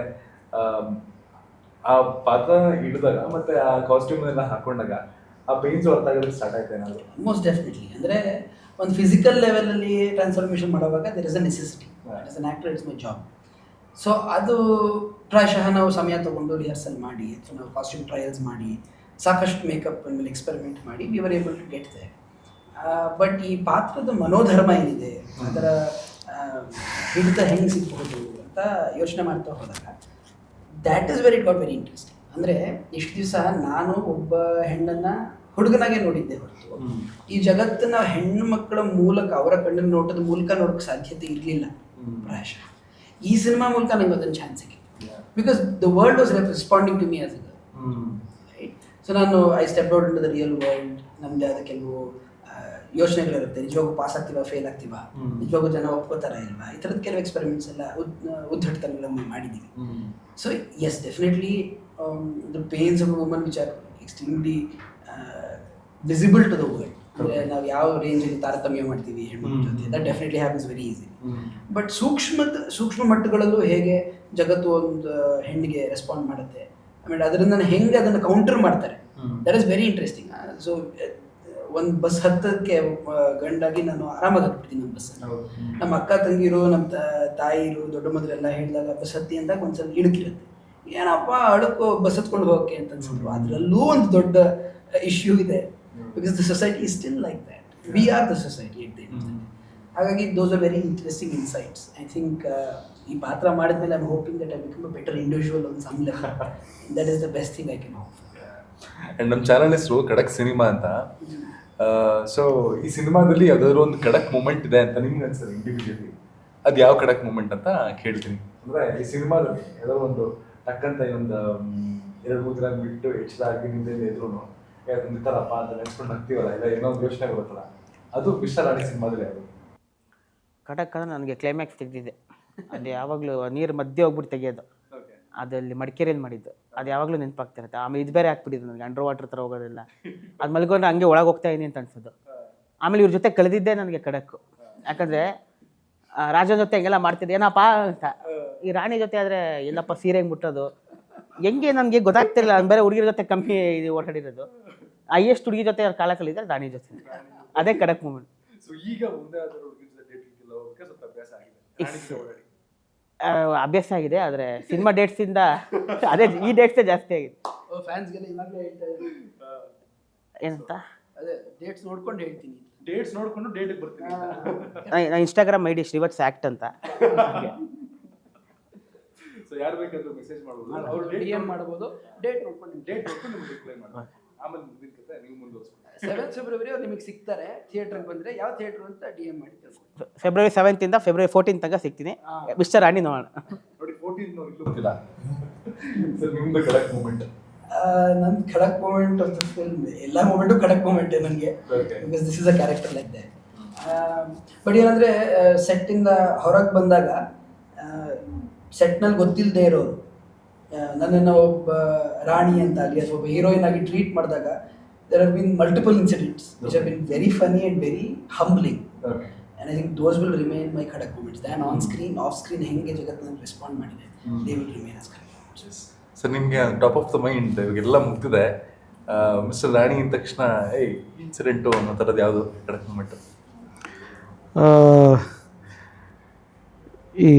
ಆ ಪಾತ್ರ ಹಿಡಿದಾಗ ಮತ್ತೆ ಆ ಕಾಸ್ಟ್ಯೂಮ್ ಎಲ್ಲ ಹಾಕೊಂಡಾಗ ಆ ಪೇನ್ಸ್ ಅರ್ಥ ಆಗೋದಕ್ಕೆ ಸ್ಟಾರ್ಟ್ ಆಯ್ತು ಏನಾದ್ರು? Most definitely. ಅಂದರೆ ಒಂದು ಫಿಸಿಕಲ್ ಲೆವೆಲಲ್ಲಿ ಟ್ರಾನ್ಸ್ಫಾರ್ಮೇಷನ್ ಮಾಡುವಾಗ there is a necessity. As an actor it's my job. So ಅದು ಪ್ರಾಯಶಃ ನಾವು ಸಮಯ ತೊಗೊಂಡು ರಿಹರ್ಸಲ್ ಮಾಡಿ ಅಥವಾ ನಾವು ಕಾಸ್ಟ್ಯೂಮ್ ಟ್ರಯಲ್ಸ್ ಮಾಡಿ ಸಾಕಷ್ಟು ಮೇಕಪ್ ಮೇಲೆ ಎಕ್ಸ್ಪೆರಿಮೆಂಟ್ ಮಾಡಿ we were able to get there. But ಈ ಪಾತ್ರದ ಮನೋಧರ್ಮ ಏನಿದೆ, ಅದರ ಹಿಡಿತ ಹೆಂಗೆ ಸಿಗ್ಬೋದು ಅಂತ ಯೋಚನೆ ಮಾಡ್ತಾ ಹೋದಾಗ that is very it got very interesting. ಅಂದರೆ ಇಷ್ಟು ದಿವಸ ನಾನು ಒಬ್ಬ ಹೆಣ್ಣನ್ನು ಹುಡುಗನಾಗೆ ನೋಡಿದ್ದೆ ಹೊರತು ಈ ಜಗತ್ತನ್ನ ಹೆಣ್ಣು ಮಕ್ಕಳ ಮೂಲಕ, ಅವರ ಕಣ್ಣಿನ ನೋಟದ ಮೂಲಕ ನೋಡೋಕ್ಕೆ ಸಾಧ್ಯತೆ ಇರಲಿಲ್ಲ ಪ್ರಾಯಶಃ. ಈ ಸಿನಿಮಾ ಮೂಲಕ ನಂಗೆ ಅದೊಂದು ಚಾನ್ಸ್ ಸಿಕ್ಕಿತ್ತು. Because the world was responding to me as a girl. So ನಾನು I step out in the real world. ನಮ್ಮದೇ ಆದ ಕೆಲವು ಯೋಚನೆಗಳಿರುತ್ತೆ. ನಿಜವಾಗೂ ಪಾಸ್ ಆಗ್ತೀವ, ಫೇಲ್ ಆಗ್ತೀವ, ನಿಜವಾಗೂ ಜನ ಒಪ್ಕೋತಾರ ಇಲ್ವಾ, ಈ ಥರದ್ದು ಕೆಲವು ಎಕ್ಸ್ಪೆರಿಮೆಂಟ್ಸ್ ಎಲ್ಲ ಉದ್ಧಟತನಗಳನ್ನು ಮಾಡಿದ್ದೀವಿ. So yes, definitely the pains of woman which are extremely visible to the world. ಅಂದರೆ ನಾವು ಯಾವ ರೇಂಜಲ್ಲಿ ತಾರತಮ್ಯ ಮಾಡ್ತೀವಿ ಹೆಣ್ಮಕ್ಳ ಜೊತೆ, that definitely happens very easy. But ಸೂಕ್ಷ್ಮ ಮಟ್ಟಗಳಲ್ಲೂ ಹೇಗೆ ಜಗತ್ತು ಒಂದು ಹೆಣ್ಣಿಗೆ ರೆಸ್ಪಾಂಡ್ ಮಾಡುತ್ತೆ, ಆಮೇಲೆ ಅದರಿಂದ ಹೆಂಗೆ ಅದನ್ನು ಕೌಂಟರ್ ಮಾಡ್ತಾರೆ, that is very interesting. So ಒಂದು ಬಸ್ ಹತ್ತಕ್ಕೆ ಗಂಡಾಗಿ ನಾನು ಆರಾಮಾಗಿ ಹತ್ಬಿಡ್ತೀನಿ ನಮ್ಮ ಬಸ್ಸಲ್ಲಿ. ನಮ್ಮ ಅಕ್ಕ ತಂಗಿರು, ನಮ್ಮ ತಾಯಿರು, ದೊಡ್ಡ ಮದುವೆಲ್ಲ ಹೇಳಿದಾಗ ಬಸ್ ಹತ್ತಿ ಅಂದಾಗ ಒಂದ್ಸಲ ಇಳುಕಿರುತ್ತೆ. ಏನಪ್ಪ ಅಳುಕು ಬಸ್ ಹತ್ಕೊಂಡು ಹೋಗೋಕ್ಕೆ ಅಂತ ಅನ್ಸಿದ್ರು. ಅದರಲ್ಲೂ ಒಂದು ದೊಡ್ಡ ಇಶ್ಯೂ ಇದೆ. Because the society is still like that. We are the society at the end. ಹಾಗಾಗಿ those are very interesting insights. I think ಈ ಪಾತ್ರ ಮಾಡಿದ್ಮೇಲೆ I am hoping that I become a better individual on some level. That is the best thing I can hope. And ನಮ್ಮ ಚಾನಲ್ ಹೆಸರು ಖಡಕ್ ಸಿನಿಮಾ ಅಂತ. ಸೊ ಈ ಸಿನಿಮಾದಲ್ಲಿ ಯಾವ್ದಾದ್ರು ಒಂದು ಖಡಕ್ ಮೂಮೆಂಟ್ ಇದೆ ಅಂತ ನಿಮ್ಗೆ ಅನ್ಸೋದು ಇಂಡಿವಿಜುವಲಿ, ಅದು ಯಾವ ಖಡಕ್ ಮೂಮೆಂಟ್ ಅಂತ ಕೇಳ್ತೀನಿ. ಅಂದ್ರೆ ಈ ಸಿನಿಮಾದಲ್ಲಿ ಯಾವ್ದಾದ್ರು ಒಂದು ಟಕ್ಕಂತ ಒಂದು 2-3 ದಿನ ಬಿಟ್ಟು ಹೆಚ್ಚಾಗಿ ನಿಂದ ಎದುರು ನಿಂತಾರಪ್ಪ ಅಂತ ನೆನ್ಸ್ಕೊಂಡು ನಗ್ತೀವಲ್ಲ, ಇಲ್ಲ ಏನೋ ಒಂದು ಯೋಚನೆ ಬರುತ್ತಲ್ಲ, ಅದು ಮಿಸ್ಟರ್ ರಾಣಿ ಸಿನಿಮಾದಲ್ಲಿ ಯಾವುದು? ಕಟಕ್ ಅಂದ್ರೆ ನನಗೆ ಕ್ಲೈಮ್ಯಾಕ್ಸ್ ತೆಗೆದಿದೆ. ಅದು ಯಾವಾಗಲೂ ನೀರು ಮಧ್ಯೆ ಹೋಗ್ಬಿಟ್ಟು ತೆಗಿಯೋದು, ಅದಲ್ಲಿ ಮಡಿಕೇರಿಯಲ್ಲಿ ಮಾಡಿದ್ದು, ಅದು ಯಾವಾಗಲೂ ನೆನಪಾಗ್ತಿರುತ್ತೆ. ಆಮೇಲೆ ಇದು ಬೇರೆ ಹಾಕ್ಬಿಟ್ಟಿದ್ದು ನನಗೆ, ಅಂಡರ್ ವಾಟರ್ ಥರ ಹೋಗೋದಿಲ್ಲ, ಅದು ಮಲ್ಕೊಂಡ್ರೆ ಹಂಗೆ ಒಳಗೆ ಹೋಗ್ತಾ ಇದೀನಿ ಅಂತ ಅನ್ಸೋದು. ಆಮೇಲೆ ಇವ್ರ ಜೊತೆ ಕಳೆದಿದ್ದೆ ನನಗೆ ಕಡಕ್ಕು. ಯಾಕಂದರೆ ರಾಜನ ಜೊತೆ ಹೆಂಗೆಲ್ಲ ಮಾಡ್ತಿದ್ದೆ ಏನಪ್ಪ ಅಂತ, ಈ ರಾಣಿ ಜೊತೆ ಆದರೆ ಎಲ್ಲಪ್ಪ ಸೀರೆ ಹೆಂಗೆ ಮುಟ್ಟೋದು ಹೆಂಗೆ ನನಗೆ ಗೊತ್ತಾಗ್ತಿರಲಿಲ್ಲ. ನಾನು ಬೇರೆ ಹುಡುಗಿರ ಜೊತೆ ಕಮ್ಮಿ ಓಡಾಡಿರೋದು. ಹೈಯೆಸ್ಟ್ ಹುಡುಗಿ ಜೊತೆ ಕಾಲ ಕಳೆದಿದ್ದೆ ರಾಣಿ ಜೊತೆ. ಅದೇ ಕಡಕ್ ಮೂಮೆಂಟ್. ಅಭ್ಯಾಸ ಆಗಿದೆ, ಆದರೆ ಸಿನಿಮಾ ಡೇಟ್ಸಿಂದ ಅದೇ ಈ ಡೇಟ್ಸೇ ಜಾಸ್ತಿ ಆಗಿದೆ. ಫ್ಯಾನ್ಸ್ಗೆಲ್ಲ ಇವಾಗಲೇ ಹೇಳ್ತಾ ಇದ್ದೀನಿ ಏನಂತ, ಅದೇ ಡೇಟ್ಸ್ ನೋಡ್ಕೊಂಡು ಹೇಳ್ತೀನಿ. ಡೇಟ್ಸ್ ನೋಡ್ಕೊಂಡು ಡೇಟಿಗೆ ಬರ್ತೀನಿ. ನಾನು ಇನ್ಸ್ಟಾಗ್ರಾಮ್ ಐಡಿ ಶ್ರೀವತ್ಸ್ ಆ್ಯಕ್ಟ್ ಅಂತ. ಯಾರು ಬೇಕಾದ್ರೂ ಮೆಸೇಜ್ ಮಾಡ್ಬೋದು, ಅವ್ರು DM ಮಾಡ್ಬೋದು, ಡೇಟ್ ನೋಡ್ಕೊಂಡು ಡೇಟ್ ನೋಡ್ಕೊಂಡು ನಿಮ್ಗೆ ರಿಪ್ಲೈ ಮಾಡ್ಬೋದು. ಆಮೇಲೆ ಮುಂದಿನ ಕತೆ ನೀವು ಮುಂದುವರಿಸ್ಬೋದು. 7th ಫೆಬ್ರವರಿ ಅವ್ರು ನಿಮಗೆ ಸಿಗ್ತಾರೆ ಥಿಯೇಟರ್ಗೆ ಬಂದರೆ, ಯಾವ ಥಿಯೇಟ್ರು ಅಂತ DM ಮಾಡಿ ತಿಳ್ಕೊಂಡು. ಫೆಬ್ರವರಿ 7th ಇಂದ ಫೆಬ್ರವರಿ 14th ತನಕ ಸಿಗ್ತೀನಿ. ಮಿಸ್ಟರ್ ರಾಣಿ ನೋಡೋಣ. ನೋಡಿ 14 ನೋಡಿ ಇಲ್ಲೂ ಗೊತ್ತಿಲ್ಲ. ಸರ್ ನಿಮ್ದು ಕರೆಕ್ಟ್ ಮೂಮೆಂಟ್. ನನ್ನ ಖಡಕ್ ಮೂಮೆಂಟ್ ಆಫ್ ದ ಫಿಲ್ಮ್, ಎಲ್ಲ ಮೂಮೆಂಟು ಖಡಕ್ ಮೂಮೆಂಟೇ ನನಗೆ, Okay. Because this is a character like that. But ಏನಂದರೆ ಸೆಟ್ಟಿಂದ ಹೊರಗೆ ಬಂದಾಗ ಸೆಟ್ನಲ್ಲಿ ಗೊತ್ತಿಲ್ಲದೆ ಇರೋರು ನನ್ನನ್ನು ಒಬ್ಬ ರಾಣಿ ಅಂತ ಅಲ್ಲಿ ಅಥವಾ ಒಬ್ಬ ಹೀರೋಯಿನ್ ಆಗಿ ಟ್ರೀಟ್ ಮಾಡಿದಾಗ there have been multiple incidents which have been very funny and very humbling. Okay. And I think those will remain my ಖಡಕ್ moments. Then on screen, off screen ಹೆಂಗೆ ಜಗತ್ತಿನಲ್ಲಿ ರೆಸ್ಪಾಂಡ್ ಮಾಡಿದೆ, they will remain as ಖಡಕ್ moments. ಸರ್ ನಿಮಗೆ ಟಾಪ್ ಆಫ್ ದ ಮೈಂಡ್ ಇವಾಗೆಲ್ಲ ಮುಗ್ದಿದೆ, ಮಿಸ್ಟರ್ ರಾಣಿ ಅಂದ ತಕ್ಷಣ ಏಯ್ ಇನ್ಸಿಡೆಂಟು ಅನ್ನೋ ಥರದ್ದು ಯಾವುದು ಕರೆಕ್ಟ್ ಮೂಮೆಂಟ್? ಈ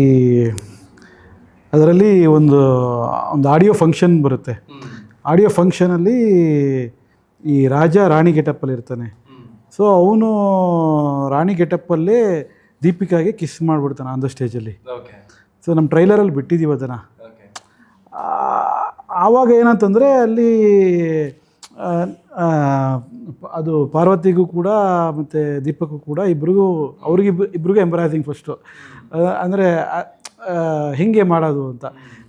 ಅದರಲ್ಲಿ ಒಂದು ಆಡಿಯೋ ಫಂಕ್ಷನ್ ಬರುತ್ತೆ. ಆಡಿಯೋ ಫಂಕ್ಷನಲ್ಲಿ ಈ ರಾಜ ರಾಣಿ ಗೆಟಪ್ಪಲ್ಲಿ ಇರ್ತಾನೆ. ಸೊ ಅವನು ರಾಣಿ ಗೆಟಪ್ಪಲ್ಲೇ ದೀಪಿಕಾಗೆ ಕಿಸ್ ಮಾಡಿಬಿಡ್ತಾನೆ ಆನ್ ದ ಸ್ಟೇಜಲ್ಲಿ. ಓಕೆ. ಸೊ ನಮ್ಮ ಟ್ರೈಲರಲ್ಲಿ ಬಿಟ್ಟಿದ್ದೀವಿ ಅದನ್ನು. ಓಕೆ. ಆವಾಗ ಏನಂತಂದರೆ ಅಲ್ಲಿ ಅದು ಪಾರ್ವತಿಗೂ ಕೂಡ ಮತ್ತು ದೀಪಕ್ಕೂ ಕೂಡ ಇಬ್ರಿಗೂ ಎಂಬರಾಸಿಂಗ್ ಫಸ್ಟು. ಅಂದರೆ ಹಿಂಗೆ ಮಾಡೋದು ಅಂತ,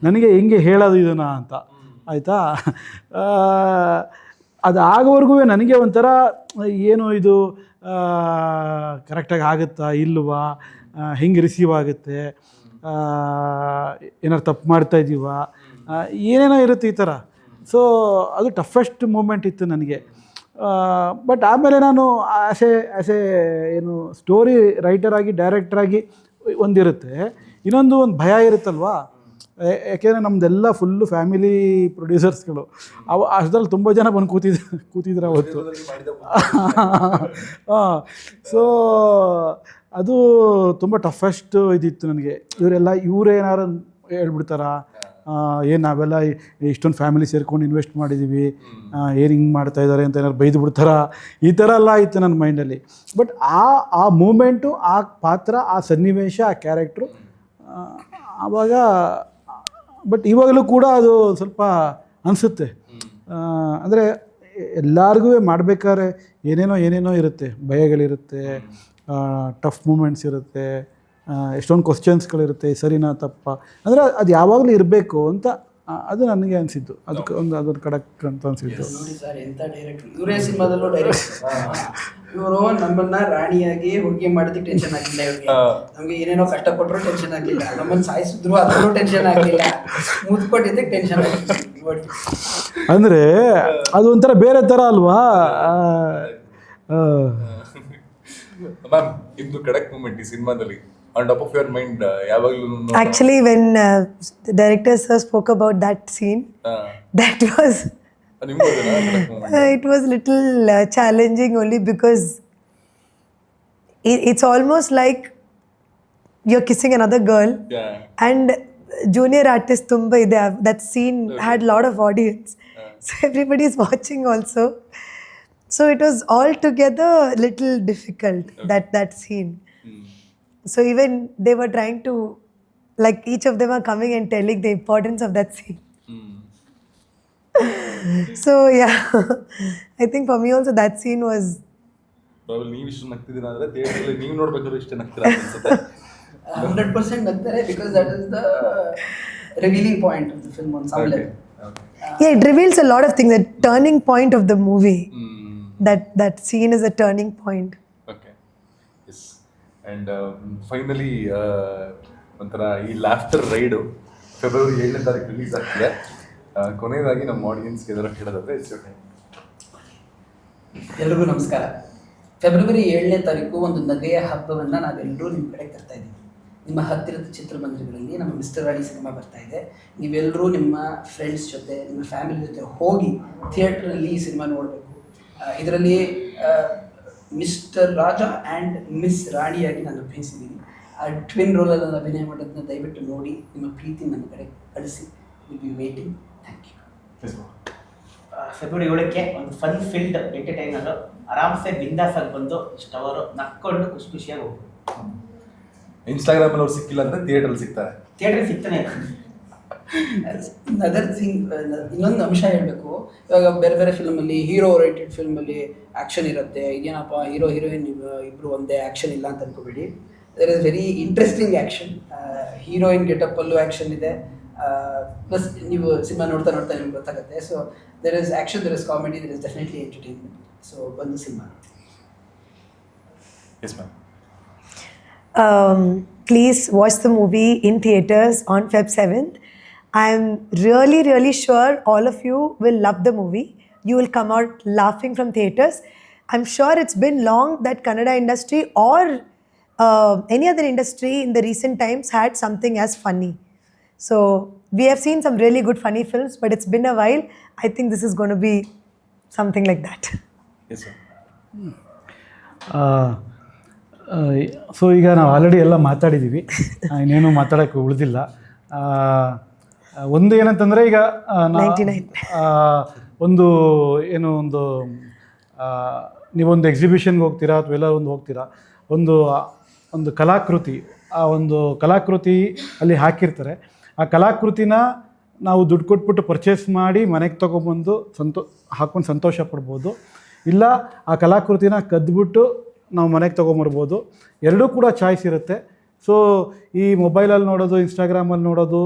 ನನಗೆ ಹಿಂಗೆ ಹೇಳೋದು ಇದನ್ನು ಅಂತ, ಆಯಿತಾ. ಅದು ಆಗೋವರೆಗೂ ನನಗೆ ಒಂಥರ ಏನು ಇದು ಕರೆಕ್ಟಾಗಿ ಆಗುತ್ತಾ ಇಲ್ವಾ, ಹಿಂಗೆ ರಿಸೀವ್ ಆಗುತ್ತೆ, ಏನಾರು ತಪ್ಪು ಮಾಡ್ತಾಯಿದ್ದೀವ, ಏನೇನೋ ಇರುತ್ತೆ ಈ ಥರ. ಸೊ ಅದು ಟಫೆಸ್ಟ್ ಮೂಮೆಂಟ್ ಇತ್ತು ನನಗೆ. ಬಟ್ ಆಮೇಲೆ ನಾನು ಆ್ಯಸ್ ಎ ಏನು ಸ್ಟೋರಿ ರೈಟರಾಗಿ ಡೈರೆಕ್ಟ್ರಾಗಿ ಒಂದಿರುತ್ತೆ, ಇನ್ನೊಂದು ಭಯ ಇರುತ್ತಲ್ವಾ. ಯಾಕೆಂದರೆ ನಮ್ಮದೆಲ್ಲ ಫುಲ್ಲು ಫ್ಯಾಮಿಲಿ ಪ್ರೊಡ್ಯೂಸರ್ಸ್ಗಳು, ಅಷ್ಟರಲ್ಲಿ ತುಂಬ ಜನ ಬಂದು ಕೂತಿದ್ರು ಅವತ್ತು. ಸೊ ಅದು ತುಂಬ ಟಫೆಸ್ಟ್ ಇದಿತ್ತು ನನಗೆ. ಇವರೇನಾರು ಹೇಳ್ಬಿಡ್ತಾರಾ, ಏನು ನಾವೆಲ್ಲ ಇಷ್ಟೊಂದು ಫ್ಯಾಮಿಲಿ ಸೇರ್ಕೊಂಡು ಇನ್ವೆಸ್ಟ್ ಮಾಡಿದ್ದೀವಿ, ಏನು ಹಿಂಗೆ ಮಾಡ್ತಾಯಿದ್ದಾರೆ ಅಂತ ಏನಾದ್ರು ಬೈದು ಬಿಡ್ತಾರಾ, ಈ ಥರ ಎಲ್ಲ ಇತ್ತು ನನ್ನ ಮೈಂಡಲ್ಲಿ. ಬಟ್ ಆ ಮೂಮೆಂಟು, ಆ ಪಾತ್ರ, ಆ ಸನ್ನಿವೇಶ, ಆ ಕ್ಯಾರೆಕ್ಟ್ರು ಆವಾಗ. ಬಟ್ ಇವಾಗಲೂ ಕೂಡ ಅದು ಸ್ವಲ್ಪ ಅನಿಸುತ್ತೆ. ಅಂದರೆ ಎಲ್ಲರಿಗೂ ಮಾಡಬೇಕಾದ್ರೆ ಏನೇನೋ ಇರುತ್ತೆ, ಭಯಗಳಿರುತ್ತೆ, ಟಫ್ ಮೂಮೆಂಟ್ಸ್ ಇರುತ್ತೆ, ಎಷ್ಟೊಂದು ಕ್ವಶನ್ಸ್ಗಳಿರುತ್ತೆ, ಸರಿನಾ ತಪ್ಪ, ಅಂದರೆ ಅದು ಯಾವಾಗಲೂ ಇರಬೇಕು ಅಂತ ಅದು ನನಗೆ ಅನಿಸಿದ್ದು. ಅದೊಂದು ಕಡಕ್ ಅಂತ ಅನಿಸಿದ್ದು. ನೋಡಿ ಸರ್, ಎಂಥ ಡೈರೆಕ್ಟ್ರು ಇವರೇ. ಸಿನಿಮಾದಲ್ಲೂ ಡೈರೆಕ್ಟರ್ ಇವರು ನಮ್ಮನ್ನ ರಾಣಿಯಾಗಿ ಹುಡುಗಿ ಮಾಡಿದಕ್ಕೆ ಟೆನ್ಷನ್ ಆಗಲಿಲ್ಲ ಇವ್ರಿಗೆ. ನಮಗೆ ಏನೇನೋ ಕಷ್ಟಪಟ್ಟರು ಟೆನ್ಷನ್ ಆಗಲಿಲ್ಲ, ನಮ್ಮನ್ನು ಸಾಯಿಸಿದ್ರು ಅದರಲ್ಲೂ ಟೆನ್ಷನ್ ಆಗಲಿಲ್ಲ, ಮುದ್ಕೊಟ್ಟಿದ್ದಕ್ಕೆ ಟೆನ್ಷನ್ ಆಗಲಿಲ್ಲ. ಅಂದರೆ ಅದು ಒಂಥರ ಬೇರೆ ಥರ ಅಲ್ವಾ. ಮ್ಯಾಮ್, ನಿಮ್ದು ಕಡಕ್ ಮೂಮೆಂಟ್ ಈ ಸಿನಿಮಾದಲ್ಲಿ on top of your mind ಯಾವಾಗಲೂ? Actually, when the director sir spoke about that scene, that was it was little challenging only because it's almost like you're kissing another girl. Yeah. And junior artist tumba ide, that scene had lot of audience, so everybody is watching also, so it was altogether little difficult, that scene. So even they were trying to, like, each of them are coming and telling the importance of that scene. So yeah, I think for me also that scene was ನೀವು ಇಷ್ಟು ನಗ್ತಿದ್ದೀರ ಅಂದರೆ ಥಿಯೇಟರಲ್ಲಿ ನೀವು ನೋಡ್ಬೇಕಾದ್ರೆ ಇಷ್ಟೇ ನಗ್ತೀರಾ ಅನ್ಸುತ್ತೆ. 100% ನಗ್ತಾರೆ, because that is the revealing point of the film on some level. Yeah, it reveals a lot of things. The turning point of the movie, that scene is a turning point. Okay, yes. And finally ಒಂಥರ ಈ ಲಾಫ್ಟರ್ ರೈಡು ಫೆಬ್ರವರಿ 7ನೇ ತಾರೀಕು ರಿಲೀಸ್ ಆಗ್ತಿದೆ. ಕೊನೆಯದಾಗಿ ನಮ್ಮ ಆಡಿಯನ್ಸ್ಗೆ ಏನಾದ್ರು ಹೇಳೋದಾದ್ರೆ ಇಟ್ಸ್ ಯೋರ್ ಟೈಮ್. ಎಲ್ರಿಗೂ ನಮಸ್ಕಾರ. ಫೆಬ್ರವರಿ 7ನೇ ತಾರೀಕು ಒಂದು ನಗೆಯ ಹಬ್ಬವನ್ನು ನಾವೆಲ್ಲರೂ ನಿಮ್ಮ ಕಡೆಗೆ ತರ್ತಾ ಇದ್ದೀವಿ. ನಿಮ್ಮ ಹತ್ತಿರದ ಚಿತ್ರಮಂದಿರಗಳಲ್ಲಿ ನಮ್ಮ ಮಿಸ್ಟರ್ ರಾಣಿ ಸಿನಿಮಾ ಬರ್ತಾ ಇದೆ. ನೀವೆಲ್ಲರೂ ನಿಮ್ಮ ಫ್ರೆಂಡ್ಸ್ ಜೊತೆ, ನಿಮ್ಮ ಫ್ಯಾಮಿಲಿ ಜೊತೆ ಹೋಗಿ ಥಿಯೇಟ್ರಲ್ಲಿ ಈ ಸಿನಿಮಾ ನೋಡಬೇಕು. ಇದರಲ್ಲಿ ಮಿಸ್ಟರ್ ರಾಜ ಆ್ಯಂಡ್ ಮಿಸ್ ರಾಣಿಯಾಗಿ ನಾನು ಅಭಿನಯಿಸಿದ್ದೀನಿ. ಆ ಟ್ವಿನ್ ರೋಲಲ್ಲಿ ನಾನು ಅಭಿನಯ ಮಾಡೋದನ್ನ ದಯವಿಟ್ಟು ನೋಡಿ ನಿಮ್ಮ ಪ್ರೀತಿ ನನ್ನ ಕಡೆ ಕಳಿಸಿ. Will be waiting. Thank you. February 7ಕ್ಕೆ ಒಂದು ಫನ್ ಫೀಲ್ಡ್ ಎಂಟರ್ಟೈನರು ಆರಾಮ್ಸೆ ಬಿಂದಾಸಾಗಿ ಬಂದು ಇಷ್ಟು ಅವರು ನಕ್ಕೊಂಡು ಖುಷಿಯಾಗಿ ಹೋಗ್ಬೋದು. ಇನ್ಸ್ಟಾಗ್ರಾಮಲ್ಲಿ ಅವ್ರು ಸಿಕ್ಕಿಲ್ಲ ಅಂದರೆ ಥಿಯೇಟ್ರಲ್ಲಿ ಸಿಗ್ತಾರೆ. ಥಿಯೇಟ್ರಿಗೆ ಸಿಗ್ತಾನೆ ಅದರ್ ಥಿಂಗ್, ಇನ್ನೊಂದು ಅಂಶ ಹೇಳಬೇಕು. ಇವಾಗ ಬೇರೆ ಬೇರೆ ಫಿಲ್ಮಲ್ಲಿ ಹೀರೋ ಓರಿಯೆಂಟೆಡ್ ಫಿಲ್ಮಲ್ಲಿ ಆ್ಯಕ್ಷನ್ ಇರುತ್ತೆ. ಏನಪ್ಪ ಹೀರೋ ಹೀರೋಯಿನ್ ಇಬ್ಬರು ಒಂದೇ, ಆ್ಯಕ್ಷನ್ ಇಲ್ಲ ಅಂತ ಅನ್ಕೋಬೇಡಿ. There is very interesting action. Heroine ಗೆಟಪ್ಪಲ್ಲೂ ಆ್ಯಕ್ಷನ್ ಇದೆ, ಪ್ಲಸ್ ನೀವು ಸಿನಿಮಾ ನೋಡ್ತಾ ನೋಡ್ತಾ ನಿಮ್ಗೆ ಗೊತ್ತಾಗುತ್ತೆ. So there is action, there is comedy, there is definitely entertainment. So ಒಂದು cinema. Yes ma'am. Please watch the movie in theaters on Feb 7th. I'm really, really sure all of you will love the movie. You will come out laughing from theaters. I'm sure it's been long that Kannada industry or any other industry in the recent times had something as funny. So we have seen some really good funny films, but it's been a while. I think this is going to be something like that. Yes ma'am. So ಈಗ ನಾವು ಆಲ್ರೆಡಿ ಎಲ್ಲ ಮಾತಾಡಿದ್ದೀವಿ, ಇನ್ನೇನು ಮಾತಾಡೋಕ್ಕೆ ಉಳಿದಿಲ್ಲ. ಒಂದು ಏನಂತಂದರೆ ಈಗ 99. ಒಂದು ಏನು ಒಂದು ನೀವೊಂದು ಎಕ್ಸಿಬಿಷನ್ಗೆ ಹೋಗ್ತೀರಾ ಅಥವಾ ಎಲ್ಲ ಒಂದು ಹೋಗ್ತೀರಾ, ಒಂದು ಕಲಾಕೃತಿ, ಆ ಒಂದು ಕಲಾಕೃತಿ ಅಲ್ಲಿ ಹಾಕಿರ್ತಾರೆ. ಆ ಕಲಾಕೃತಿನ ನಾವು ದುಡ್ಡು ಕೊಟ್ಬಿಟ್ಟು ಪರ್ಚೇಸ್ ಮಾಡಿ ಮನೆಗೆ ತೊಗೊಬಂದು ಹಾಕ್ಕೊಂಡು ಸಂತೋಷ ಪಡ್ಬೋದು. ಇಲ್ಲ ಆ ಕಲಾಕೃತಿನ ಕದ್ಬಿಟ್ಟು ನಾವು ಮನೆಗೆ ತೊಗೊಂಬರ್ಬೋದು. ಎರಡೂ ಕೂಡ ಚಾಯ್ಸ್ ಇರುತ್ತೆ. ಸೊ ಈ ಮೊಬೈಲಲ್ಲಿ ನೋಡೋದು, ಇನ್ಸ್ಟಾಗ್ರಾಮಲ್ಲಿ ನೋಡೋದು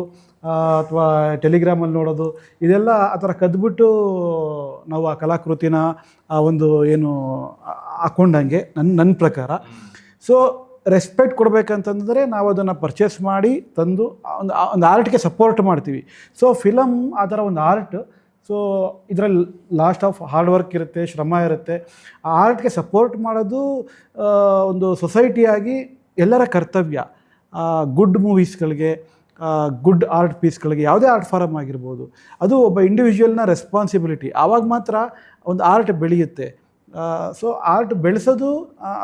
ಅಥವಾ ಟೆಲಿಗ್ರಾಮಲ್ಲಿ ನೋಡೋದು, ಇದೆಲ್ಲ ಆ ಥರ ಕದ್ಬಿಟ್ಟು ನಾವು ಆ ಕಲಾಕೃತಿನ ಆ ಒಂದು ಏನು ಹಾಕ್ಕೊಂಡಂಗೆ ನನ್ನ ಪ್ರಕಾರ. ಸೊ ರೆಸ್ಪೆಕ್ಟ್ ಕೊಡಬೇಕಂತಂದರೆ ನಾವು ಅದನ್ನು ಪರ್ಚೇಸ್ ಮಾಡಿ ತಂದು ಒಂದು ಆರ್ಟ್ಗೆ ಸಪೋರ್ಟ್ ಮಾಡ್ತೀವಿ. ಸೊ ಫಿಲಮ್ ಆ ಥರ ಒಂದು ಆರ್ಟ್. ಸೊ ಇದರಲ್ಲಿ ಲಾಸ್ಟ್ ಆಫ್ ಹಾರ್ಡ್ ವರ್ಕ್ ಇರುತ್ತೆ, ಶ್ರಮ ಇರುತ್ತೆ. ಆ ಆರ್ಟ್ಗೆ ಸಪೋರ್ಟ್ ಮಾಡೋದು ಒಂದು ಸೊಸೈಟಿಯಾಗಿ ಎಲ್ಲರ ಕರ್ತವ್ಯ. ಗುಡ್ ಮೂವೀಸ್ಗಳಿಗೆ, ಗುಡ್ ಆರ್ಟ್ ಪೀಸ್ಗಳಿಗೆ, ಯಾವುದೇ ಆರ್ಟ್ ಫಾರಮ್ ಆಗಿರ್ಬೋದು, ಅದು ಒಬ್ಬ ಇಂಡಿವಿಜುವಲ್ನ ರೆಸ್ಪಾನ್ಸಿಬಿಲಿಟಿ. ಆವಾಗ ಮಾತ್ರ ಒಂದು ಆರ್ಟ್ ಬೆಳೆಯುತ್ತೆ. ಸೊ ಆರ್ಟ್ ಬೆಳೆಸೋದು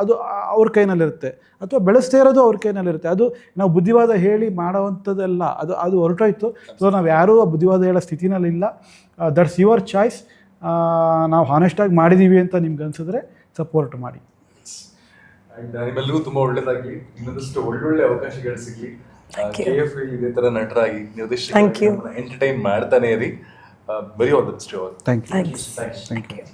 ಅದು ಅವ್ರ ಕೈನಲ್ಲಿರುತ್ತೆ, ಅಥವಾ ಬೆಳೆಸ್ದೇ ಇರೋದು ಅವ್ರ ಕೈನಲ್ಲಿರುತ್ತೆ. ಅದು ನಾವು ಬುದ್ಧಿವಾದ ಹೇಳಿ ಮಾಡೋವಂಥದ್ದೆಲ್ಲ ಅದು ಹೊರಟೋಯ್ತು. ಸೊ ನಾವು ಯಾರೂ ಆ ಬುದ್ಧಿವಾದ ಹೇಳೋ ಸ್ಥಿತಿನಲ್ಲಿಲ್ಲ. That's your choice. ನಾವು ಹಾನೆಸ್ಟಾಗಿ ಮಾಡಿದ್ದೀವಿ ಅಂತ ನಿಮ್ಗೆ ಅನ್ಸಿದ್ರೆ ಸಪೋರ್ಟ್ ಮಾಡಿ. ಆ್ಯಂಡ್ ನಿಮ್ಮೆಲ್ಲರಿಗೂ ತುಂಬ ಒಳ್ಳೇದಾಗಲಿ, ಇನ್ನೊಂದಷ್ಟು ಒಳ್ಳೊಳ್ಳೆ ಅವಕಾಶಗಳು ಸಿಗಲಿ. KF ಇದೇ ಥರ ನಟರಾಗಿ ನಿರ್ದೇಶಕ ಎಂಟರ್ಟೈನ್ ಮಾಡ್ತಾನೆ ಇರಿ. Very all the best. Thank you. Thanks. Thanks. Thank you.